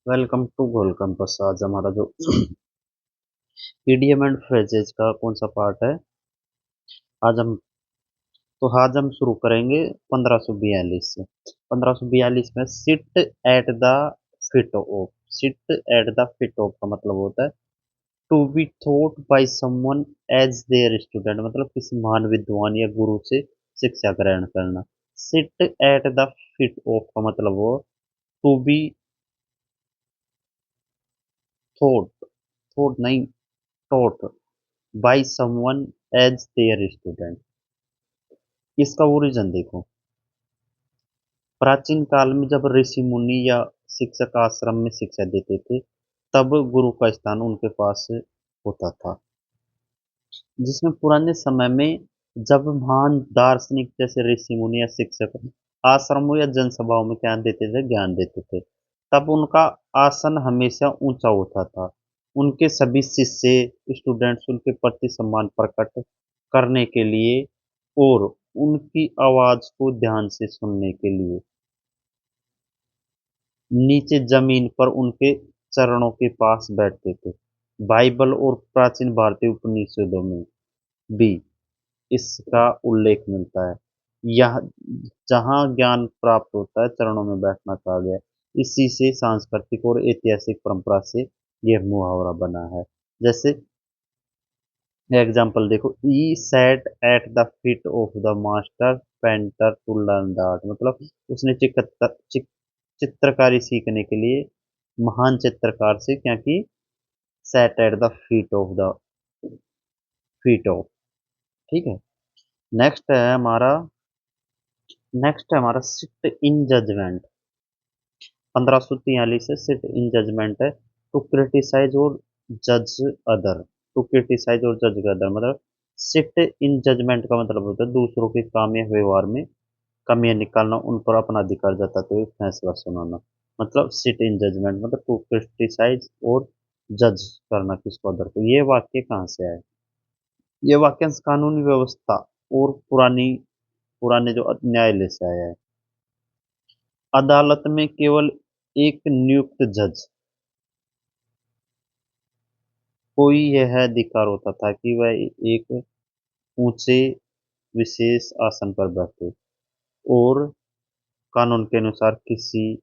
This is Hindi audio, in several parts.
Welcome to goal compass. आज हमारा जो ईडीएम एंड फ्रेजेज का कौन सा पार्ट है। आज हम आज हम शुरू करेंगे 1542 से। 1542 में sit at the feet of. Sit at the feet of का मतलब होता है to be taught by someone as their student, मतलब किसी महान विद्वान या गुरु से शिक्षा ग्रहण करना। Seat at the feet of का मतलब हो टू बी थॉट, थॉट नहीं, taught by someone as their student। इसका ओरिजिन देखो, प्राचीन काल में जब ऋषि मुनि या शिक्षक आश्रम में शिक्षा देते थे, तब गुरु का स्थान उनके पास होता था। जिसमें पुराने समय में जब महान दार्शनिक जैसे ऋषि मुनि या शिक्षक आश्रमों या जनसभाओं में क्या देते थे, ज्ञान देते थे, तब उनका आसन हमेशा ऊंचा होता था। उनके सभी शिष्य स्टूडेंट्स उनके प्रति सम्मान प्रकट करने के लिए और उनकी आवाज को ध्यान से सुनने के लिए नीचे जमीन पर उनके चरणों के पास बैठते थे। बाइबल और प्राचीन भारतीय उपनिषदों में भी इसका उल्लेख मिलता है। यह जहाँ ज्ञान प्राप्त होता है, चरणों में बैठना कहा गया है। इसी से सांस्कृतिक और ऐतिहासिक परंपरा से यह मुहावरा बना है। जैसे एग्जाम्पल देखो, he sat at the feet of the master painter to learn the art, मतलब उसने चित्रकारी सीखने के लिए महान चित्रकार से क्या की, sat at the feet of. ठीक है। नेक्स्ट है हमारा नेक्स्ट है हमारा सिट इन जजमेंट। 1543 से सिट इन जजमेंट है टू क्रिटिसाइज और जज अदर। टू क्रिटिसाइज और जज अदर मतलब सिट इन जजमेंट का मतलब होता है दूसरों के काम या व्यवहार में कमियां निकालना, उन पर अपना अधिकार जताते हुए फैसला सुनाना। मतलब सिट इन जजमेंट मतलब टू क्रिटिसाइज और जज करना किसको, अदर को। ये वाक्य कहाँ से आए? ये वाक्यांश कानूनी व्यवस्था और पुराने जो न्यायालय से आया है। अदालत में केवल एक नियुक्त जज को ही यह अधिकार होता था कि वह एक ऊंचे विशेष आसन पर बैठे और कानून के अनुसार किसी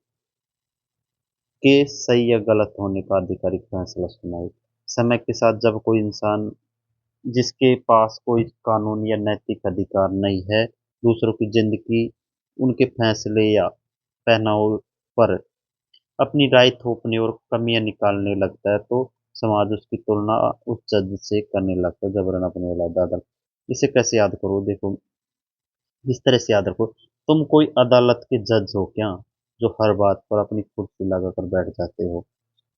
के सही या गलत होने का आधिकारिक फैसला सुनाए। समय के साथ जब कोई इंसान जिसके पास कोई कानून या नैतिक अधिकार नहीं है दूसरों की जिंदगी, उनके फैसले या पहनाव पर अपनी राय थोपने और कमियां निकालने लगता है, तो समाज उसकी तुलना उस जज से करने लगता है, जबरन अपने वाला दादा। इसे कैसे याद करो, देखो इस तरह से याद रखो, तुम कोई अदालत के जज हो क्या, जो हर बात पर अपनी कुर्सी लगाकर बैठ जाते हो।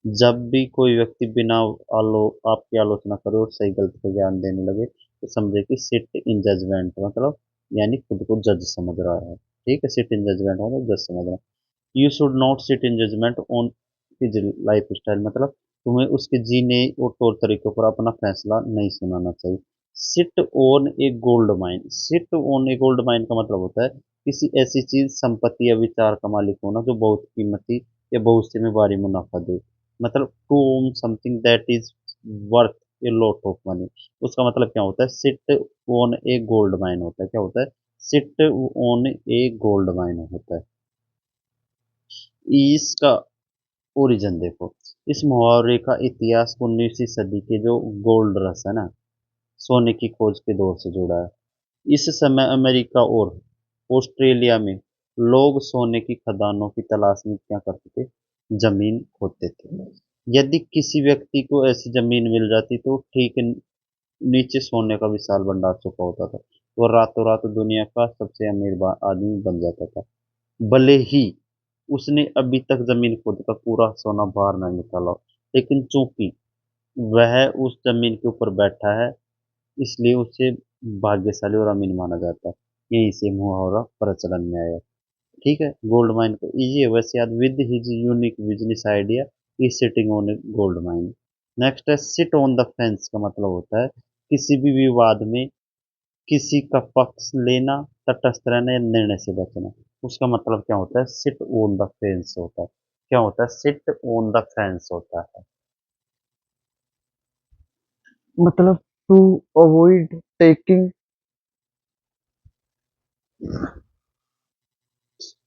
जब भी कोई व्यक्ति बिना आपकी आलोचना करे और सही गलत का ज्ञान देने लगे, तो समझे कि सिट इन जजमेंट मतलब यानी खुद को जज समझ रहा है। ठीक है, सिट इन जजमेंट मतलब जज समझ रहा है। You should not sit in judgement on his life style, मतलब तुम्हें उसके जीने और तौर तरीकों पर अपना फैसला नहीं सुनाना चाहिए। Seat on a gold mine. Seat on a gold mine का मतलब होता है किसी ऐसी चीज, संपत्ति या विचार का मालिक होना जो बहुत कीमती या भविष्य में भारी मुनाफा दे। मतलब to own something that is worth a lot of money. उसका मतलब क्या होता है? Sit on a gold mine होता है। क्या होता है? Sit on a gold mine होता है। इसका ओरिजिन देखो, इस मुहावरे का इतिहास 19वीं सदी के जो गोल्ड रश है ना, सोने की खोज के दौर से जुड़ा है। इस समय अमेरिका और ऑस्ट्रेलिया में लोग सोने की खदानों की तलाश में क्या करते थे? जमीन खोदते थे। यदि किसी व्यक्ति को ऐसी जमीन मिल जाती तो ठीक नीचे सोने का विशाल भंडार छुपा होता था। वो रातों रात दुनिया का सबसे अमीर आदमी बन जाता था, भले ही उसने अभी तक जमीन खोद का पूरा सोना बाहर न निकाला हो। लेकिन चूंकि वह उस जमीन के ऊपर बैठा है, इसलिए उसे भाग्यशाली और अमीर माना जाता है। यही से मुहावरा प्रचलन में आया। ठीक है, गोल्ड माइन को इजी है वैसे याद। With his unique business idea he sitting on a gold mine. Next है सिट ऑन द फेंस का मतलब होता है किसी भी विवाद में किसी का पक्ष लेना, तटस्थ रहना या निर्णय से बचना। उसका मतलब क्या होता है? सिट ऑन द फेंस होता है क्या होता है? सिट ऑन द फेंस होता है। मतलब टू अवॉइड टेकिंग।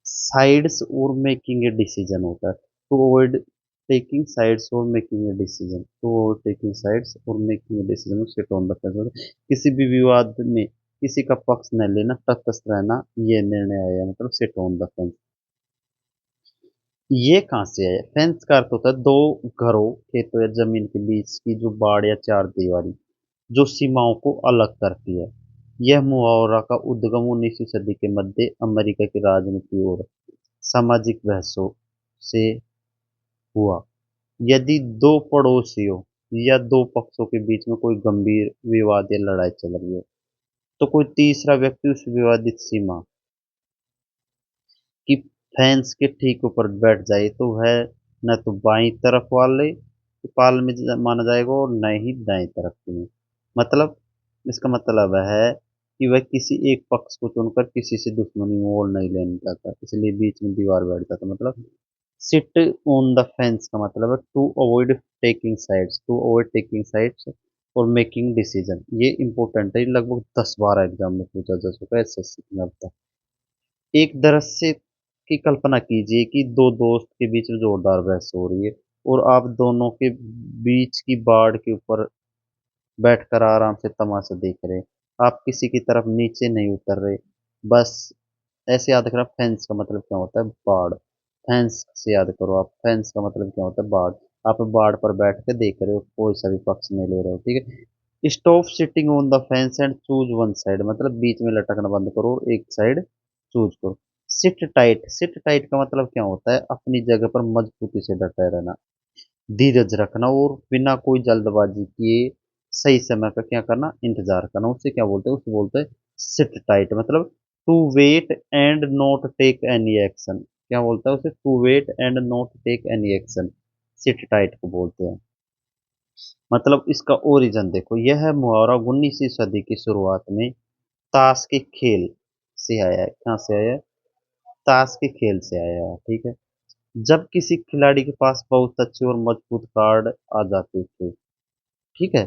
साइड्स और मेकिंग ए डिसीजन होता है। टू अवॉइड टेकिंग साइड्स और making a decision, to avoid taking sides और making a decision, sit on the fence होता है। किसी भी विवाद में किसी का पक्ष न लेना, तटस्थ रहना, ये निर्णय आया मतलब सिट ऑन द फेंस। ये कहाँ से है? फेंस का अर्थ होता है दो घरों, खेतों या जमीन के बीच की जो बाड़ या चार दीवारी जो सीमाओं को अलग करती है। यह मुहावरा का उद्गम 19वीं सदी के मध्य अमेरिका की राजनीति और सामाजिक बहसों से हुआ। यदि दो पड़ोसियों या दो पक्षों के बीच में कोई गंभीर विवाद या लड़ाई चल रही हो, तो कोई तीसरा व्यक्ति उस विवादित सीमा कि फेंस के ठीक ऊपर बैठ जाए तो वह न तो बाईं तरफ वाले पाल में माना जाएगा और न ही दाएं तरफ में। मतलब इसका मतलब है कि वह किसी एक पक्ष को चुनकर किसी से दुश्मनी में मोल नहीं लेना चाहता, इसलिए बीच में दीवार बैठ जाता। मतलब सिट ऑन द फेंस का मतलब है to avoid taking sides, to avoid taking sides और मेकिंग डिसीजन। ये इंपॉर्टेंट है, लगभग 10-12 एग्जाम में पूछा जा चुका है एसएससी में अब तक। एक दृश्य की कल्पना कीजिए कि दो दोस्त के बीच में जोरदार बहस हो रही है और आप दोनों के बीच की बाड़ के ऊपर बैठकर आराम से तमाशा देख रहे हैं। आप किसी की तरफ नीचे नहीं उतर रहे, बस ऐसे याद रखना फेंस का मतलब क्या होता है? बाड़। फेंस से याद करो आप, फेंस का मतलब क्या होता है? बाड़। आप बाड़ पर बैठ के देख रहे हो, कोई सा भी पक्ष नहीं ले रहे हो, ठीक है। Stop sitting on the fence and choose one side, मतलब बीच में लटकना बंद करो, एक साइड चूज करो। सिट टाइट, सिट टाइट का मतलब क्या होता है? अपनी जगह पर मजबूती से डटे रहना, धीरज रखना और बिना कोई जल्दबाजी किए सही समय का क्या करना? इंतजार करना। उसे क्या बोलते हैं? उसे बोलते हैं सिट टाइट। मतलब to wait and not take any action. क्या बोलता है उसे? To wait and not take any action, sit tight को बोलते हैं। मतलब इसका ओरिजिन देखो, यह मुहावरा 19वीं सदी की शुरुआत में ताश के खेल से आया है। कहाँ से आया है? ताश के खेल से आया है, ठीक है। जब किसी खिलाड़ी के पास बहुत अच्छे और मजबूत कार्ड आ जाते थे, ठीक है,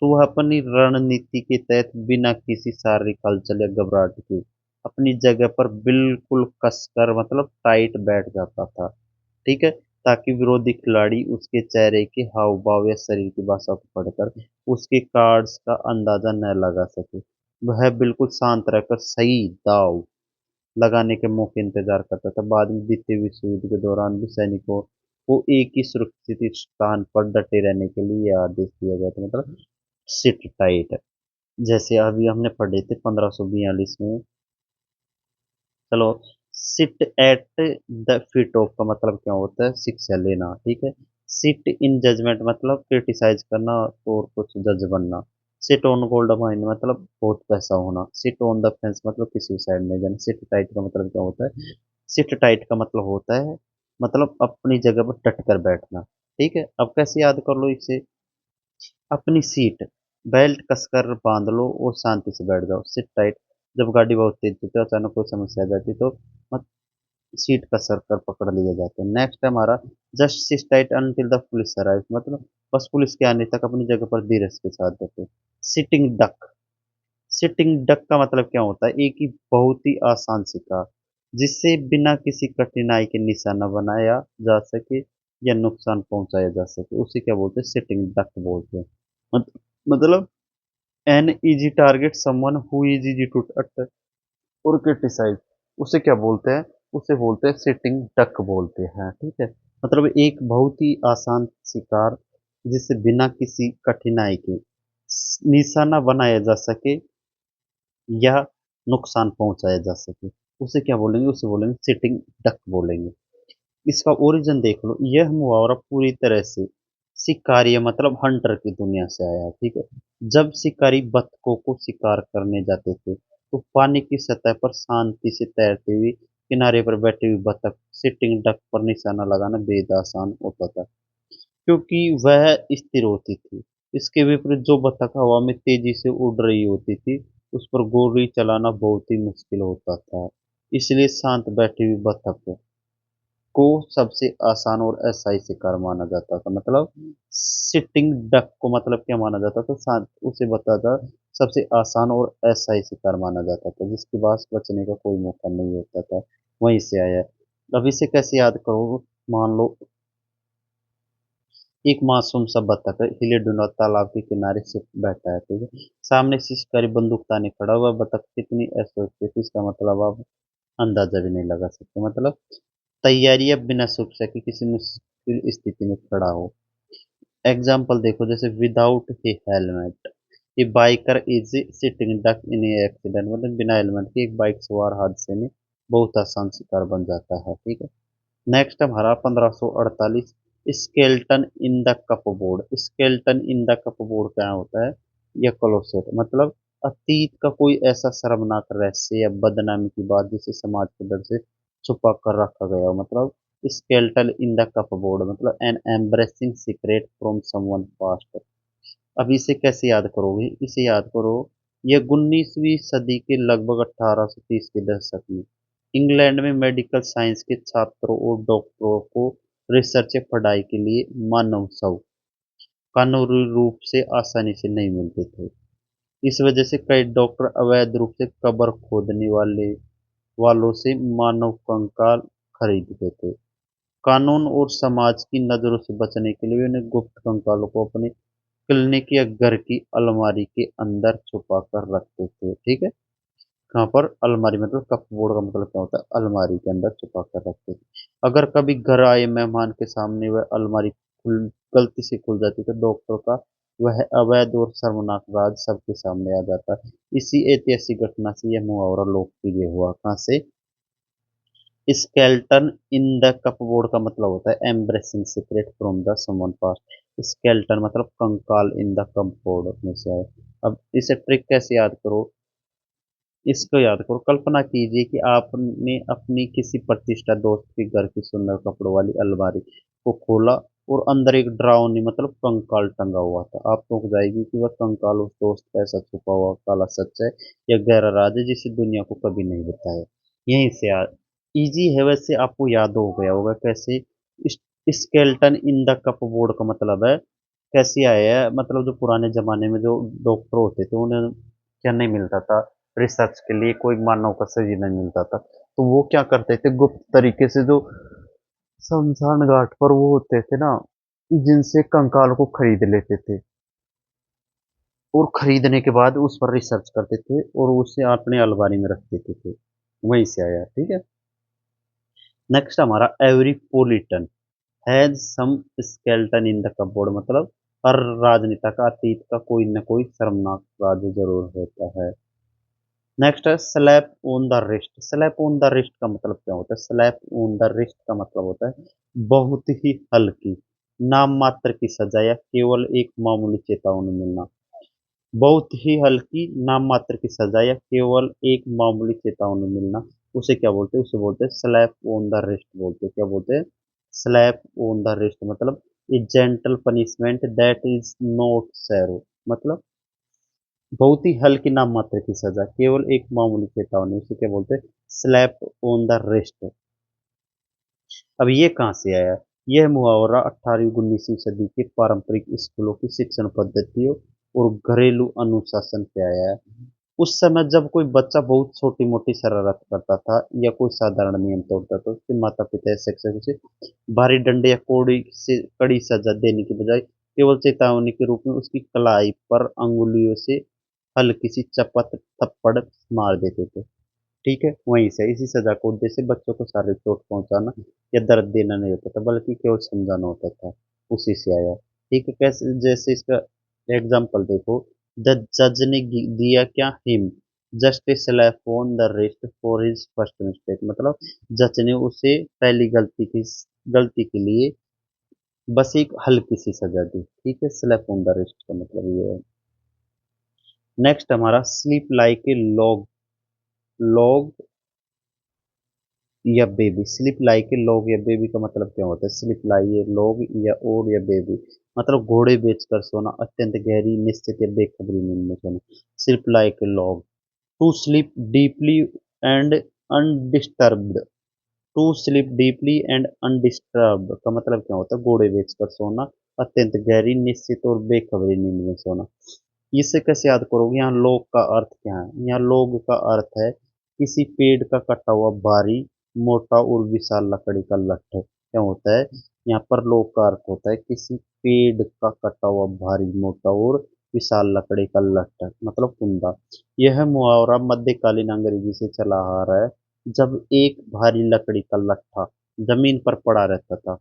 तो वह अपनी रणनीति के तहत बिना किसी शारीरिक हलचल या घबराहट के अपनी जगह पर बिल्कुल कसकर मतलब टाइट बैठ जाता था, ठीक है, ताकि विरोधी खिलाड़ी उसके चेहरे के हाव भाव या शरीर की भाषा को पढ़कर उसके कार्ड्स का अंदाजा न लगा सके। वह बिल्कुल शांत रहकर सही दाव लगाने के मौके इंतजार करता था। बाद में द्वितीय विश्व युद्ध के दौरान भी सैनिकों को एक ही सुरक्षित स्थान पर डटे रहने के लिए यह आदेश दिया गया था। मतलब सिट टाइट, जैसे अभी हमने पढ़े थे 1542 में। चलो, seat at the feet of का मतलब क्या होता है? शिक्षा लेना, ठीक है। सिट इन जजमेंट मतलब क्रिटिसाइज करना और कुछ जज बनना। सिट ऑन गोल्ड माइन मतलब बहुत पैसा होना। सिट ऑन द फेंस मतलब किसी साइड में जाना। सिट टाइट का मतलब क्या होता है? सिट टाइट का मतलब होता है मतलब अपनी जगह पर डट कर बैठना, ठीक है। अब कैसे याद कर लो इसे? अपनी सीट बेल्ट कसकर बांध लो और शांति से बैठ जाओ, सिट टाइट। जब गाड़ी बहुत तेज चलती है, अचानक कोई समस्या आ जाती है, तो मत सीट कसर कर पकड़ लिए जाते हैं। नेक्स्ट है हमारा just sit tight until the police arrive, मतलब बस पुलिस के आने तक अपनी जगह पर धीरज के साथ बैठो। सिटिंग डक, सिटिंग डक का मतलब क्या होता है? एक ही बहुत ही आसान शिकार जिससे बिना किसी कठिनाई के निशाना बनाया जा सके या नुकसान पहुंचाया जा सके, उसे क्या बोलते हैं? सिटिंग डक बोलते हैं। मत, मतलब an easy target someone who is easy to attack और क्रिटिसाइज, उसे क्या बोलते हैं? उसे बोलते हैं सिटिंग डक बोलते हैं, ठीक है। मतलब एक बहुत ही आसान शिकार जिससे बिना किसी कठिनाई के निशाना बनाया जा सके या नुकसान पहुंचाया जा सके, उसे क्या बोलेंगे? उसे बोलेंगे सिटिंग डक बोलेंगे। इसका ओरिजिन देख लो, यह मुहावरा पूरी तरह से शिकारी मतलब हंटर की दुनिया से आया है, ठीक है। जब शिकारी बतखों को शिकार करने जाते थे तो पानी की सतह पर शांति से तैरती हुई किनारे पर बैठी हुई बतख सिटिंग डक पर निशाना लगाना बेहद आसान होता था, क्योंकि वह स्थिर होती थी। इसके विपरीत जो बतख हवा में तेजी से उड़ रही होती थी उस पर गोली चलाना बहुत ही मुश्किल होता था। इसलिए शांत बैठी हुई बतख को सबसे आसान और अस्थायी शिकार माना जाता था। मतलब सिटिंग डक को मतलब क्या माना जाता था, उसे बताता सबसे आसान और अस्थायी शिकार माना जाता था, जिसके पास बचने का कोई मौका नहीं होता था, वहीं से आया है। अब इसे कैसे याद करो, मान लो एक मासूम सा बतख हिले डुला तालाब के किनारे से बैठा है, ठीक है। सामने से शिकारी बंदूक ताने खड़ा हुआ, बतख कितनी असुरक्षित, इसका मतलब आप अंदाजा भी नहीं लगा सकते। मतलब तैयारी अब बिना सोच सके किसी मुश्किल स्थिति में खड़ा हो। एग्जाम्पल देखो, जैसे without A helmet A biker is sitting duck in A accident, मतलब बिना हेलमेट के एक बाइक सवार हादसे में बहुत आसान शिकार बन जाता है, ठीक है। नेक्स्ट हमारा 1548, skeleton in the cupboard. Skeleton in the cupboard क्या होता है, या क्लोसेट, मतलब अतीत का कोई ऐसा शर्मनाक रहस्य या बदनामी की बात जिसे समाज के डर से छुपा कर रखा गया हो। मतलब स्केल्टन इन द कपबोर्ड मतलब an embarrassing secret from someone past. अब इसे कैसे याद करोगे, इसे याद करो, यह 19वीं सदी के लगभग 1830 के दशक में इंग्लैंड में मेडिकल साइंस के छात्रों और डॉक्टरों को रिसर्च या पढ़ाई के लिए मानव शव कानूनी रूप से आसानी से नहीं मिलते थे। इस वजह से कई डॉक्टर अवैध रूप से कब्र खोदने वालों से मानव कंकाल खरीदते थे। कानून और समाज की नजरों से बचने के लिए उन्हें गुप्त कंकालों को अपने क्लिनिक या घर की अलमारी के अंदर छुपा कर रखते थे, ठीक है। कहाँ पर, अलमारी, मतलब कपबोर्ड का मतलब क्या होता है, अलमारी के अंदर छुपा कर रखते थे। अगर कभी घर आए मेहमान के सामने वह अलमारी गलती से खुल जाती तो डॉक्टर का वह अवैध और शर्मनाक राज सबके सामने आ जाता। इसी ऐतिहासिक घटना से यह मुहावरा लोकप्रिय हुआ। कहाँ से, स्केल्टन इन द कपबोर्ड का मतलब होता है embarrassing secret from the someone past. Skeleton मतलब कंकाल इन द कपबोर्ड में से आए। अब इसे ट्रिक कैसे याद करो, इसको याद करो, कल्पना कीजिए कि आपने अपनी किसी प्रतिष्ठा दोस्त के घर की सुंदर कपड़ों वाली अलमारी को खोला और अंदर एक डरावनी मतलब कंकाल टंगा हुआ था। आप सोच जाएगी कि वह कंकाल उस दोस्त का ऐसा छुपा हुआ काला सच है या गहरा राज है जिसे दुनिया को कभी नहीं बताया। यहीं से याद, इजी है वैसे, आपको याद हो गया होगा कैसे। स्केल्टन इन द कपबोर्ड का मतलब है कैसे आया है, मतलब जो पुराने जमाने में जो डॉक्टर होते थे उन्हें क्या नहीं मिलता था, रिसर्च के लिए कोई मानव का शरीर नहीं मिलता था, तो वो क्या करते थे, गुप्त तरीके से जो शमशान घाट पर वो होते थे ना, जिनसे कंकाल को खरीद लेते थे और खरीदने के बाद उस पर रिसर्च करते थे और उसे अपने अलमारी में रख देते थे। वहीं से आया, ठीक है। नेक्स्ट हमारा every politician has some skeleton in the cupboard, मतलब हर राजनेता का अतीत का कोई न कोई शर्मनाक राज जरूर होता है। नेक्स्ट है slap on the wrist. Slap on the wrist का मतलब क्या होता है, स्लैप ऑन द रिस्ट का मतलब होता है बहुत ही हल्की नाम मात्र की सजा या केवल एक मामूली चेतावनी मिलना। बहुत ही हल्की नाम मात्र की सजा या केवल एक मामूली चेतावनी मिलना, उसे क्या बोलते हैं, उसे बोलते हैं स्लैप ऑन द रिस्ट बोलते हैं। क्या बोलते हैं, स्लैप ऑन द रिस्ट, मतलब ए gentle punishment that is not serow, मतलब बहुत ही हल्की नाम मात्र की सजा केवल एक मामूली चेतावनी, उसे क्या बोलते हैं, स्लैप ऑन द रिस्ट। अब ये कहाँ से आया, यह मुहावरा 18वीं 19वीं सदी के पारंपरिक स्कूलों की शिक्षण पद्धतियों और घरेलू अनुशासन से आया है। उस समय जब कोई बच्चा बहुत छोटी मोटी शरारत करता था या कोई साधारण नियम तोड़ता था तो उसके माता पिता या शिक्षक उसे भारी डंडे या कड़ी सजा देने के बजाय केवल चेतावनी के रूप में उसकी कलाई पर अंगुलियों से हल्की सी चपत थप्पड़ मार देते थे, ठीक है। वहीं से इसी सजा का उद्देश्य बच्चों को शारीरिक चोट पहुंचाना या दर्द देना नहीं होता था, बल्कि केवल समझाना होता था। उसी से आया, ठीक है। कैसे, जैसे इसका एग्जाम्पल देखो, द जज ने दिया क्या him just a slap on the wrist for his first mistake, मतलब जज ने उसे पहली गलती के लिए बस एक हल्की सी सजा दी, ठीक है। स्लैप ऑन द रिस्ट का मतलब ये है। नेक्स्ट हमारा sleep like a log. Log या बेबी, स्लिप लाई के लोग या बेबी का मतलब क्या होता है, स्लिप लाई ये लोग या और या बेबी, मतलब घोड़े बेचकर सोना, अत्यंत गहरी निश्चित या बेखबरी नींद में सोना। Sleep like a log, to sleep deeply and undisturbed, to sleep deeply and undisturbed का मतलब क्या होता है? घोड़े बेच कर सोना, अत्यंत गहरी, निश्चित और बेखबरी नींद में सोना। इसे कैसे याद करोगे? यहाँ लोग का अर्थ क्या है? यहाँ लोग का अर्थ है किसी पेड़ का कटा हुआ भारी, मोटा और विशाल लकड़ी का लट्ठ। क्या होता है? यहाँ पर लोग का अर्थ होता है किसी पेड़ का कटा हुआ भारी, मोटा और विशाल लकड़ी का लट्ठ, मतलब कुंदा। यह मुहावरा मध्यकालीन अंग्रेजी से चला आ रहा है। जब एक भारी लकड़ी का लट्ठा जमीन पर पड़ा रहता था,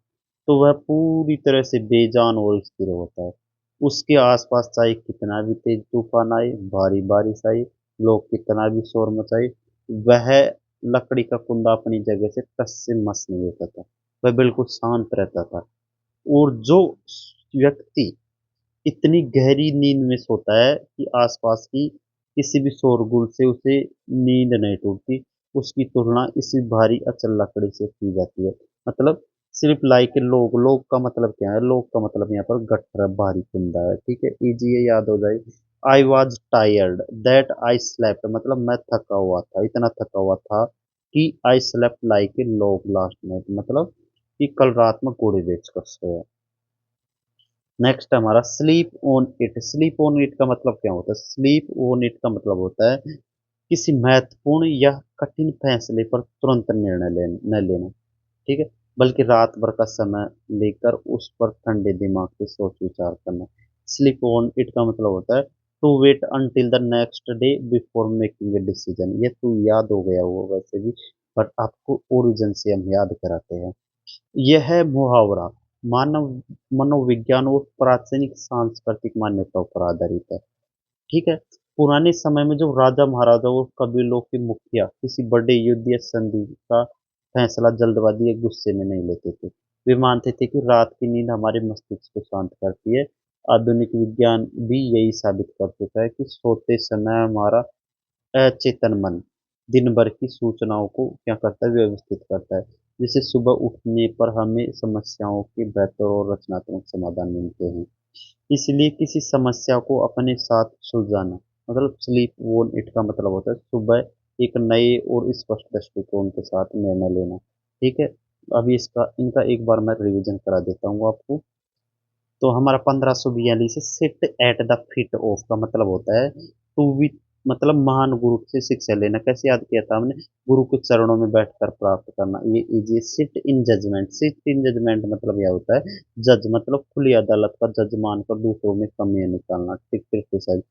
तो वह पूरी तरह से बेजान और स्थिर होता है। उसके आसपास चाहे कितना भी तेज तूफान आए, भारी बारिश आए, लोग कितना भी शोर मचाए, वह लकड़ी का कुंदा अपनी जगह से टस से मस नहीं होता था। वह बिल्कुल शांत रहता था। और जो व्यक्ति इतनी गहरी नींद में सोता है कि आसपास की किसी भी शोरगुल से उसे नींद नहीं टूटती, उसकी तुलना इसी भारी अचल लकड़ी से की जाती है। मतलब सिर्फ लाइक लोग, लोग का मतलब क्या है? लोग का मतलब यहाँ पर गट्ठर भारी कुंदा है, ठीक है, इजी ये याद हो जाए। I was tired that I slept, मतलब मैं थका हुआ था, इतना थका हुआ था कि I slept like a log last night, मतलब कि कल रात में घोड़े बेच कर सोया। नेक्स्ट हमारा sleep on it. Sleep on it का मतलब क्या होता है? स्लीप ऑन इट का मतलब होता है किसी महत्वपूर्ण या कठिन फैसले पर तुरंत निर्णय न लेना, ठीक है, बल्कि रात भर का समय लेकर उस पर ठंडे दिमाग से सोच विचार करना। स्लीप ऑन इट का मतलब होता है to wait until the next day before making a decision. ये तो याद हो गया वो वैसे भी, बट आपको ओरिजिन से हम याद कराते हैं। यह मुहावरा मानव मनोविज्ञान और प्राचीन सांस्कृतिक मान्यताओं पर आधारित है, ठीक है। पुराने समय में जो राजा महाराजा और कबीलों के मुखिया किसी बड़े युद्ध या संधि का फैसला जल्दबाजी या गुस्से में नहीं लेते थे। वे मानते थे कि रात की नींद हमारे मस्तिष्क को शांत करती है। आधुनिक विज्ञान भी यही साबित कर चुका है कि सोते समय हमारा अचेतन मन दिन भर की सूचनाओं को क्या करता है? व्यवस्थित करता है, जिससे सुबह उठने पर हमें समस्याओं के बेहतर और रचनात्मक समाधान मिलते हैं। इसलिए किसी समस्या को अपने साथ सुलझाना, मतलब स्लीप वोन इट का मतलब होता है सुबह एक नए और स्पष्ट दृष्टिकोण के साथ निर्णय लेना, ठीक है। अभी इसका इनका एक बार मैं रिवीजन करा देता हूँ आपको। तो हमारा 1542 से seat at the feet of का मतलब होता है टू बी, मतलब महान गुरु से शिक्षा लेना। कैसे याद किया था हमने? गुरु के चरणों में बैठकर प्राप्त करना, ये easy. Sit in judgement, sit in judgement मतलब यह होता है जज, मतलब खुली अदालत का जज मानकर दूसरों में कमियां निकालना, ठीक, criticise.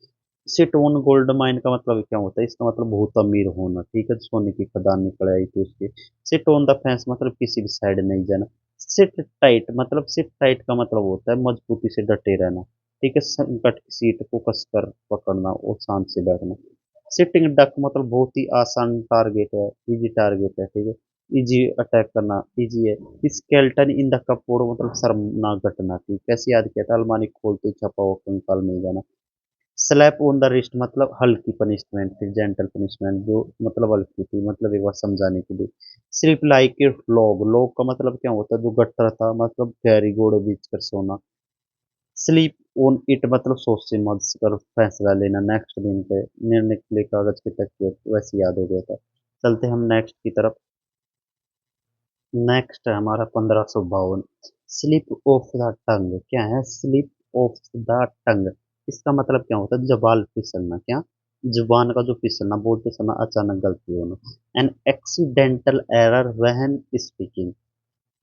Sit on gold mine का मतलब क्या होता है? इसका मतलब बहुत अमीर होना, ठीक है, सोने की खदान निकल आई थी उसकी। सिट ऑन द फेंस मतलब किसी भी साइड नहीं जाना। सिट टाइट, मतलब सिट टाइट का मतलब होता है मजबूती से डटे रहना, ठीक है, संकट की सीट को कसकर पकड़ना और शांत से बैठना। सिटिंग डक मतलब बहुत ही आसान टारगेट है, इजी टारगेट है, ठीक है, इजी अटैक करना, इजी है। स्केल्टन इन द कपबोर्ड मतलब शर्मनाक घटना थी। कैसे याद किया था? अलमारी खोलते छपा हुआ कंकाल मिल जाना। स्लैप ऑन द रिस्ट मतलब हल्की पनिशमेंट थी, जेंटल पनिशमेंट, जो मतलब हल्की थी, मतलब एक बार समझाने के लिए। सिर्फ लाइक ए लॉग, लॉग का मतलब क्या होता है? जो गट्टर था, मतलब गहरी घोड़े बीच कर सोना। स्लीप ऑन इट मतलब सोच समझ कर फैसला लेना, नेक्स्ट दिन पे निर्णय के लिए कागज के तकिए, वैसे याद हो गया था। चलते हम नेक्स्ट की तरफ। नेक्स्ट है हमारा 1552, स्लिप ऑफ द टंग। क्या है स्लिप ऑफ द टंग? इसका मतलब क्या होता है? जबान फिसलना, क्या? जुबान का जो फिसलना, बोलते समय अचानक गलती होना। An accidental error when speaking.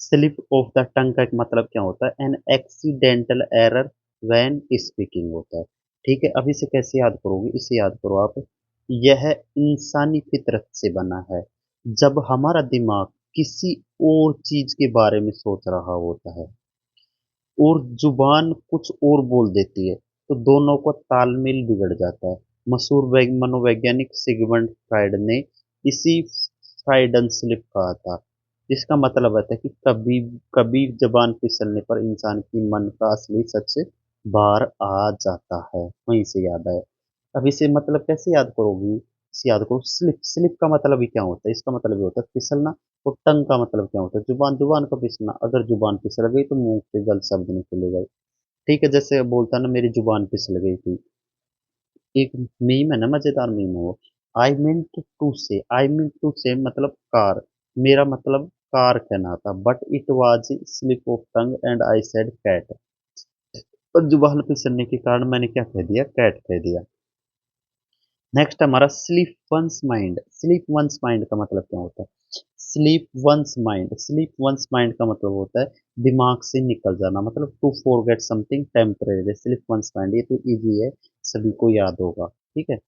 Slip of the tongue का एक मतलब क्या होता है? An accidental error when speaking होता है, ठीक है। अब इसे कैसे याद करोगे? इसे याद करो आप। यह इंसानी फितरत से बना है। जब हमारा दिमाग किसी और चीज के बारे में सोच रहा होता है और जुबान कुछ और बोल देती है, तो दोनों का तालमेल बिगड़ जाता है। मशहूर मनोवैज्ञानिक सिगमंड फ्राइड ने इसी फ्राइडन स्लिप कहा था, जिसका मतलब होता है कि कभी कभी जबान फिसलने पर इंसान की मन का असली सच बाहर आ जाता है। वहीं से याद आया। अब इसे मतलब कैसे याद करोगी? इसे याद करो, स्लिप, स्लिप का मतलब ही क्या होता है? इसका मतलब ये होता है फिसलना। और टंग का मतलब क्या होता है? जुबान, जुबान का फिसलना। अगर जुबान फिसल गई तो मुंह से गलत शब्द निकलेगा, ठीक है। जैसे बोलता ना, मेरी जुबान फिसल गई थी। एक मीम है ना, मजेदार मीम है वो। आई मीन टू से, आई मीन टू से मतलब कार, मेरा मतलब कार कहना था, but it was slip of tongue and I said cat. और जुबान फिसलने के कारण मैंने क्या कह दिया, कैट कह दिया। नेक्स्ट हमारा slip one's mind. Slip one's mind का मतलब क्या होता है? Slip one's mind, slip one's mind का मतलब होता है दिमाग से निकल जाना, मतलब to forget something temporary. Slip one's mind, ये तो इजी है, सभी को याद होगा, ठीक है।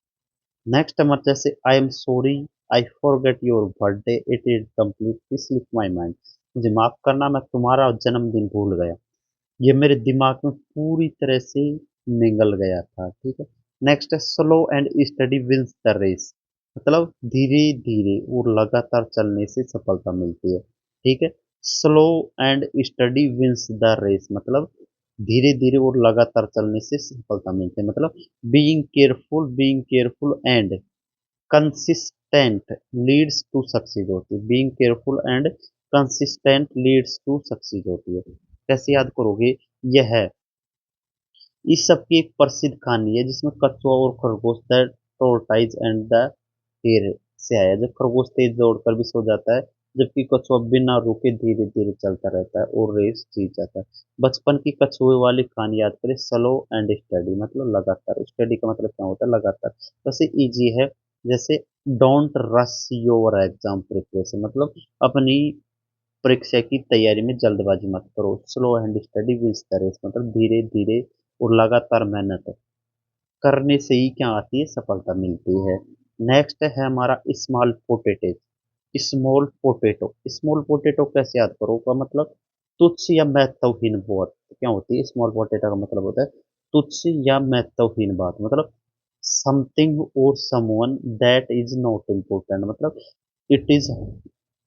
नेक्स्ट हमारे जैसे I am sorry, I forget your birthday, it is completely slip my mind. मुझे माफ करना, मैं तुम्हारा जन्मदिन भूल गया, ये मेरे दिमाग में पूरी तरह से निगल गया था, ठीक है। नेक्स्ट है slow and steady wins the race, मतलब धीरे धीरे और लगातार चलने से सफलता मिलती है, ठीक है। Slow and steady wins the race, मतलब धीरे धीरे और लगातार चलने से सफलता मिलती है, मतलब being careful and consistent leads to succeed होती है। Being careful and consistent leads to succeed होती है। कैसे याद करोगे? यह है, इस सब की एक प्रसिद्ध कहानी है जिसमें कछुआ और खरगोश, द टोरटाइज एंड द हेयर से आया। जब खरगोश तेज दौड़कर भी सो जाता है, जबकि कछुआ बिना रुके धीरे धीरे चलता रहता है और रेस जीत जाता है। बचपन की कछुए वाली कहानी याद करें, स्लो एंड स्टडी, मतलब लगातार। स्टडी का मतलब क्या होता है? लगातार। वैसे इजी है, जैसे don't rush your exam preparation, मतलब अपनी परीक्षा की तैयारी में जल्दबाजी मत करो। Slow and steady wins the race, मतलब धीरे धीरे और लगातार मेहनत करने से ही क्या आती है, सफलता मिलती है। नेक्स्ट है हमारा small potato. Small potato, small potato कैसे याद करो का मतलब तुच्छ या महत्वहीन बात क्या होती है? स्मॉल पोटेटो का मतलब होता है तुच्छ या महत्वहीन बात, मतलब समथिंग और someone that is not important, मतलब इट इज,